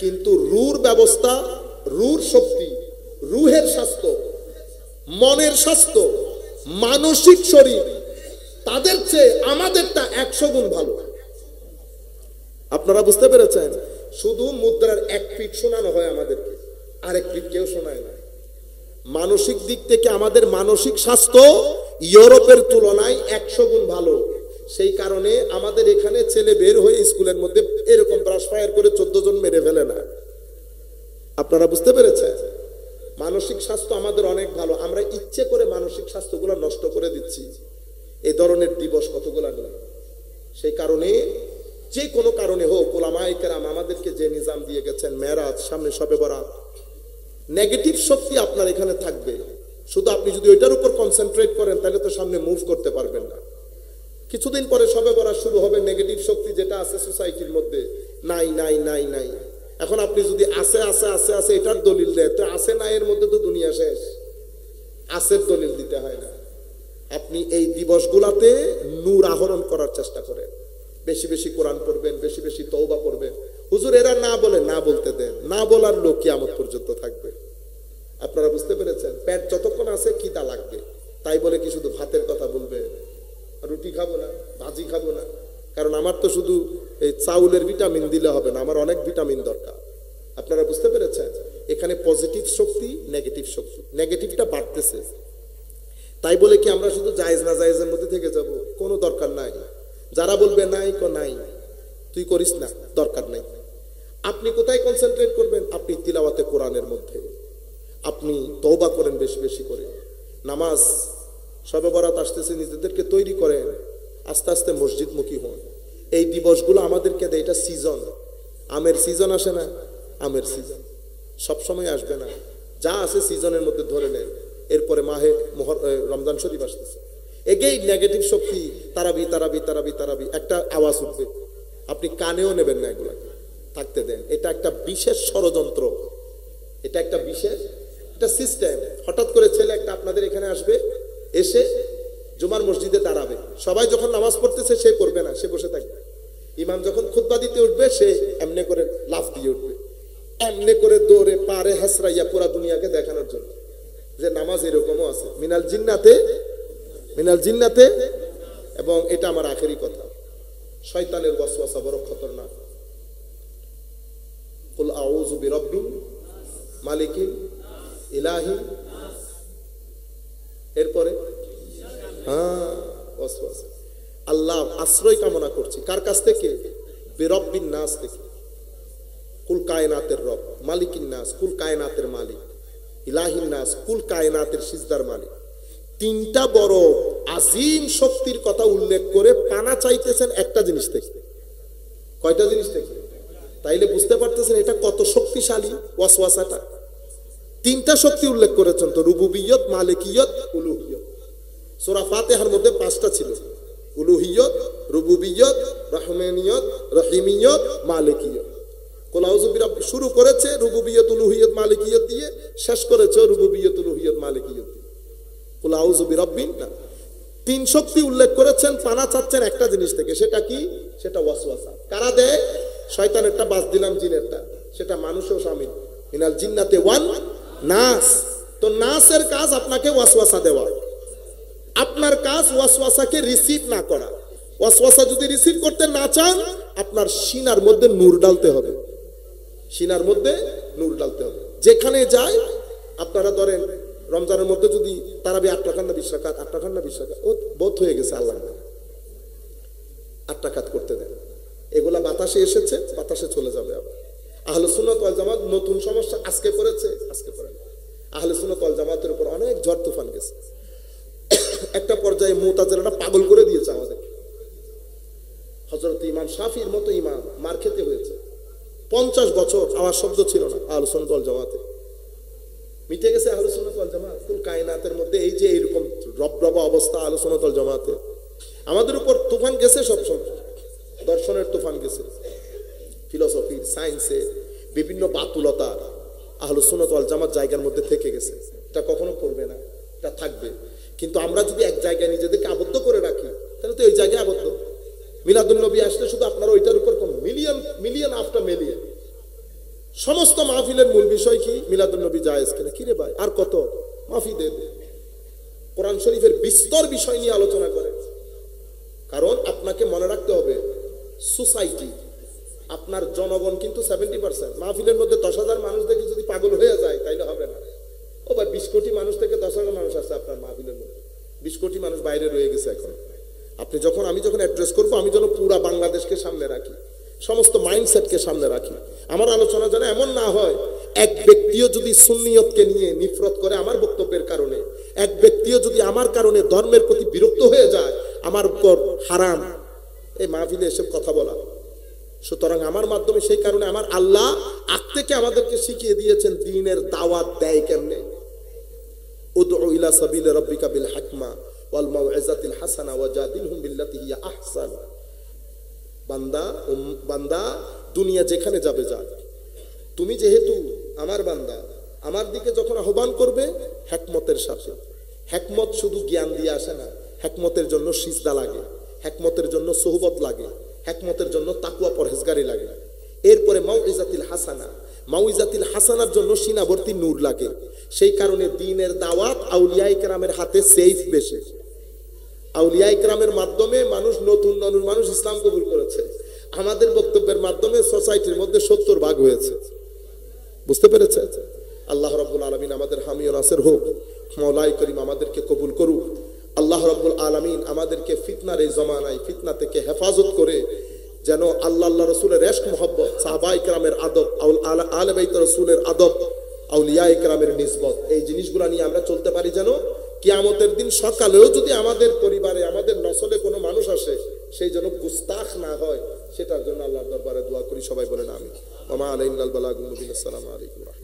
কিন্তু রুর ব্যবস্থা, রুর শক্তি, রুহের স্বাস্থ্য, মনের স্বাস্থ্য, মানসিক শরীর, তাদের চেয়ে আমাদেরটা 100 গুণ ভালো। আপনারা বুঝতে পেরেছেন? শুধু মুদ্রার 1 পিঠ শোনানো হয় আমাদেরকে, আরেক পিঠ কেউ শোনায় না। মানসিক দিক থেকে আমাদের মানসিক স্বাস্থ্য ইউরোপের তুলনায় 100 গুণ ভালো। সেই কারণে আমাদের এখানে ছেলে বের হয়ে স্কুলের মধ্যে এরকম ব্রাশ ফায়ার করে 14 জন মেরে ফেলে না। আপনারা বুঝতে পেরেছেন? মানসিক স্বাস্থ্য আমাদের অনেক ভালো। আমরা ইচ্ছে করে মানসিক স্বাস্থ্যগুলো নষ্ট করে দিচ্ছি। এই ধরনের দিবস কতগুলো নেই। সেই কারণে যে কোনো কারণে হোক, উলামায়ে কেরাম আমাদেরকে যে নিজাম দিয়ে গেছেন, মেরাজ, সামনে শবে বরাত, নেগেটিভ শক্তি আপনার এখানে থাকবে। শুধু আপনি যদি ওইটার উপর কনসেন্ট্রেট করেন, তাহলে তো সামনে মুভ করতে পারবেন না। কিছুদিন পরে শবে বরাত শুরু হবে, নেগেটিভ শক্তি যেটা আছে সোসাইটির মধ্যে নাই নাই নাই নাই। এখন আপনি যদি আছে আছে আছে আছে এটার দলিল দেয়, তো আছে না এর মধ্যে তো দুনিয়া শেষ। আছের দলিল দিতে হয় না। আপনি এই দিবসগুলাতে নূর আহরণ করার চেষ্টা করেন, বেশি বেশি কোরআন পড়বেন, বেশি বেশি তওবা করবেন। হুজুর এরা না বলে, না বলতে দেন, না বলার লোক কিয়ামত পর্যন্ত থাকবে। আপনারা বুঝতে পেরেছেন? পেট যতক্ষণ আছে খিদা লাগবে, তাই বলে কি শুধু ভাতের কথা বলবে, রুটি খাবো না, ভাজি খাবো না? কারণ আমার তো শুধু এই চাউলের ভিটামিন দিলে হবে না, আমার অনেক ভিটামিন দরকার। আপনারা বুঝতে পেরেছেন? এখানে পজিটিভ শক্তি, নেগেটিভ শক্তি, নেগেটিভটা বাড়তেছে। তাই বলে কি আমরা শুধু জায়েজ না জায়েজের মধ্যে থেকে যাব? কোনো দরকার নাই। যারা বলবে নাই কো নাই, তুই করিস না, দরকার নাই। আপনি কোথায় কনসেন্ট্রেট করবেন? আপনি তিলাওয়াতে কোরআনের মধ্যে, আপনি তওবা করেন বেশি বেশি করে, নামাজ শবে বরাত আসতেছে, নিজেদেরকে তৈরি করেন, আস্তে আস্তে মসজিদমুখী হন। এই দিবসগুলো আমাদেরকে দেয়, এটা সিজন, আমের সিজন আসে না, আমের সিজন সবসময় আসবে না, যা আছে সিজনের মধ্যে ধরে নেন। এরপরে মাহে রমজান শরীফ আসতেছে, এগেই নেগেটিভ শক্তি, তারাবি তারাবি তারাবি তারাবি একটা আওয়াজ উঠবে, আপনি কানেও নেবেন না, এগুলাকে থাকতে দেন। এটা একটা বিশেষ ষড়যন্ত্র, এটা একটা বিশেষ একটা সিস্টেম। হঠাৎ করে ছেলে একটা আপনাদের এখানে আসবে, এসে জুমার মসজিদে দাঁড়াবে, সবাই যখন নামাজ পড়তেছে সে পড়বে না, সে বসে থাকবে। ইমাম যখন খুতবা দিতে উঠবে সে এমনি করে লাফ দিয়ে উঠবে, এমনি করে দৌড়ে পারে হাসরাইয়া পুরা দুনিয়াকে দেখানোর জন্য যে নামাজ এরকমও আছে। মিনাল জিন্নাতে, মিনাল জিন্নাতে। এবং এটা আমার আখেরি কথা, শয়তানের ওয়াসওয়াসা বড় খতরনাক। কুল আউযু বিরাব্বিন মালিকিন ইলাহি, এরপরে ওয়াসওয়াসা, আল্লাহ আশ্রয় কামনা করছি কার কাছ থেকে? বিরাব্বিন নাস থেকে, কুল কায়নাতের রব, মালিকিন নাস কুল কায়নাতের মালিক, ইলাহিন নাস কুল কায়নাতের সিজদার মালিক। তিনটা বড় আজিম শক্তির কথা উল্লেখ করে পানা চাইতেছেন একটা জিনিস থেকে। কয়টা জিনিস থেকে? তাইলে বুঝতে পারতেছেন এটা কত শক্তিশালী ওয়াসওয়াসাটা। তিনটা শক্তি উল্লেখ করেছেন তো, রুবুবিয়ত, মালিকিয়ত, উলুহিয়ত। সূরা ফাতিহার মধ্যে 5টা ছিল, উলুহিয়ত, রুবুবিয়ত, রহমানিয়ত, রহিমিয়ত, মালিকিয়ত। কুল আউযু বিরাব্বি শুরু করেছে রুবুবিয়ত, উলুহিয়ত, মালিকিয়ত দিয়ে, শেষ করেছে রুবুবিয়ত, উলুহিয়ত, মালিকিয়ত দিয়ে। কুল আউযু বিরাব্বিন নাস। তিন শক্তি উল্লেখ করেছেন, পানা চাচ্ছেন একটা জিনিস থেকে, সেটা কি? সেটা ওয়াসওয়াসা। কারা দেয়? শয়তানেরটা বাদ দিলাম, জিনেরটা, সেটা মানুষও শামিল। মিনাল জিন্নাতে ওয়ান নাস। তো নাসের কাজ আপনাকে ওয়াসওয়াসা দেওয়া, আপনার কাজ ওয়াসওয়াসাকে রিসিভ না করা। ওয়াসওয়াসা যদি রিসিভ করতে না চান, আপনার সিনার মধ্যে নূর ডালতে হবে, সিনার মধ্যে নূর ডালতে হবে। যেখানে যায়, আপনারা ধরেন রমজানের মধ্যে যদি তারাবি 8 রাকাত না 20 রাকাত, 8 রাকাত না 20 রাকাত, ও বহুত হয়ে গেছে, আল্লাহ 8 রাকাত করতে দেন। এগুলা বাতাসে এসেছে, বাতাসে চলে যাবে। আবার আহলে সুন্নাত ওয়াল জামাত নতুন সমস্যা আজকে করেছে, আজকে করেন। আহলে সুন্নাত ওয়াল জামাতের উপর অনেক ঝড় তুফান গেছে। একটা পর্যায়ে মুতাজিলারা পাগল করে দিয়েছে আমাদের। হযরত ইমাম শাফির মতো ইমাম মার খেতে হয়েছে। 50 বছর আমার শব্দ ছিল না আহলে সুন্নাত ওয়াল জামাতে। মিটে গেছে আহলে সুন্নাত ওয়াল জামাত। কুল কায়নাতের মধ্যে এই যে এরকম রবরবা অবস্থা আহলে সুন্নাত ওয়াল জামাতে, আমাদের উপর তুফান গেছে, সব সময় দর্শনের তুফান গেছে, ফিলোসফির, সায়েন্সের বিভিন্ন বাতুলতা আহলে সুন্নাত ওয়াল জামাত জায়গার মধ্যে থেকে গেছে। এটা কখনো করবে না, এটা থাকবে। কিন্তু আমরা যদি এক জায়গায় নিজেদেরকে আবদ্ধ করে রাখি, তাহলে তো এই জায়গায় আবদ্ধ। মিলাদুন নবী আসলে শুধু আপনারা ওইটার উপর মিলিয়ন মিলিয়ন আফটার মিলিয়ন। সমস্ত মাহফিলের মূল বিষয় কি? মিলাদুন নবী জায়েজ কিনা। কিরে ভাই, আর কত মাহফিল? কোরআন শরীফের বিস্তর বিষয় নিয়ে আলোচনা করে। কারণ আপনাকে মনে রাখতে হবে, সোসাইটি, আপনার জনগণ কিন্তু 70%। মাহফিলের মধ্যে 10,000 মানুষ দেখে যদি পাগল হয়ে যায়, তাইলে হবে না। ও ভাই, 20 কোটি মানুষ থেকে 10,000 মানুষ আছে আপনার মাহফিলের মধ্যে, 20 কোটি মানুষ বাইরে রয়ে গেছে এখন। আপনি যখন, আমি যখন অ্যাড্রেস করবো, আমি যেন পুরা বাংলাদেশকে সামনে রাখি, সমস্ত মাইন্ডসেটকে সামনে রাখি। আমার আলোচনা যেন এমন না হয় এক ব্যক্তিও যদি সুন্নিয়তকে নিয়ে নিফরত করে আমার বক্তব্যের কারণে, এক ব্যক্তিও যদি আমার কারণে ধর্মের প্রতি বিরক্ত হয়ে যায়, আমার উপর হারাম এই মাহফিলে এসব কথা বলা। সুতরাং আমার মাধ্যমে, সেই কারণে আমার আল্লাহ আগ থেকে আমাদেরকে শিখিয়ে দিয়েছেন দ্বীনের দাওয়াত দেয় কেমনে। উদউ ইলা সাবিলি রাব্বিকা বিল হিকমা ওয়াল মাউইজাতিল হাসানা ওয়াজাদিলহুম বিল্লাতি হিয়া আহসান। বান্দা দুনিয়া যেখানে যাবে যাক, তুমি যেহেতু আমার বান্দা, আমার দিকে যখন আহ্বান করবে হিকমতের সাথে। হিকমত শুধু জ্ঞান দিয়ে আসে না, হিকমতের জন্য সিজদা লাগে, হিকমতের জন্য সোহবত লাগে, হিকমতের জন্য তাকওয়া পরহেজগারি লাগে। এরপরে মাউইজাতিল হাসানা, মাউইজাতিল হাসানার জন্য সীনাবর্তী নূর লাগে। সেই কারণে দ্বীনের দাওয়াত আউলিয়া ইকরামের হাতে সেফ বেশি। আউলিয়া ইকরামের মাধ্যমে নতুন মানুষ ইসলাম কবুল করেছে। আমাদের বক্তব্যের মাধ্যমে সোসাইটির মধ্যে 70 ভাগ হয়েছে। বুঝতে পেরেছে? আল্লাহ রাব্বুল আলামিন আমাদের হামি ও নাসির হোক। মাওলাই করিম আমাদেরকে কবুল করুক। আল্লাহ রাব্বুল আলামিন আমাদেরকে ফিতনার এই জমানায় ফিতনা থেকে হেফাজত করে যেন আল্লাহ রাসূলের ইশক মুহাব্বত, সাহাবা ইকরামের আদব, আহলে বাইত রাসূলের আদব, আউলিয়া ইকরামের নিসবত, এই জিনিসগুলো নিয়ে আমরা চলতে পারি যেন। কিয়ামতের দিন সকালেও যদি আমাদের পরিবারে আমাদের নসলে কোনো মানুষ আসে সেই জন্য গুস্তাখ না হয়, সেটার জন্য আল্লাহর দরবারে দোয়া করি। সবাই বলেন আমিন। ওয়া মা আলাইনাল বালাগুল মুবিন। আসসালামু আলাইকুম।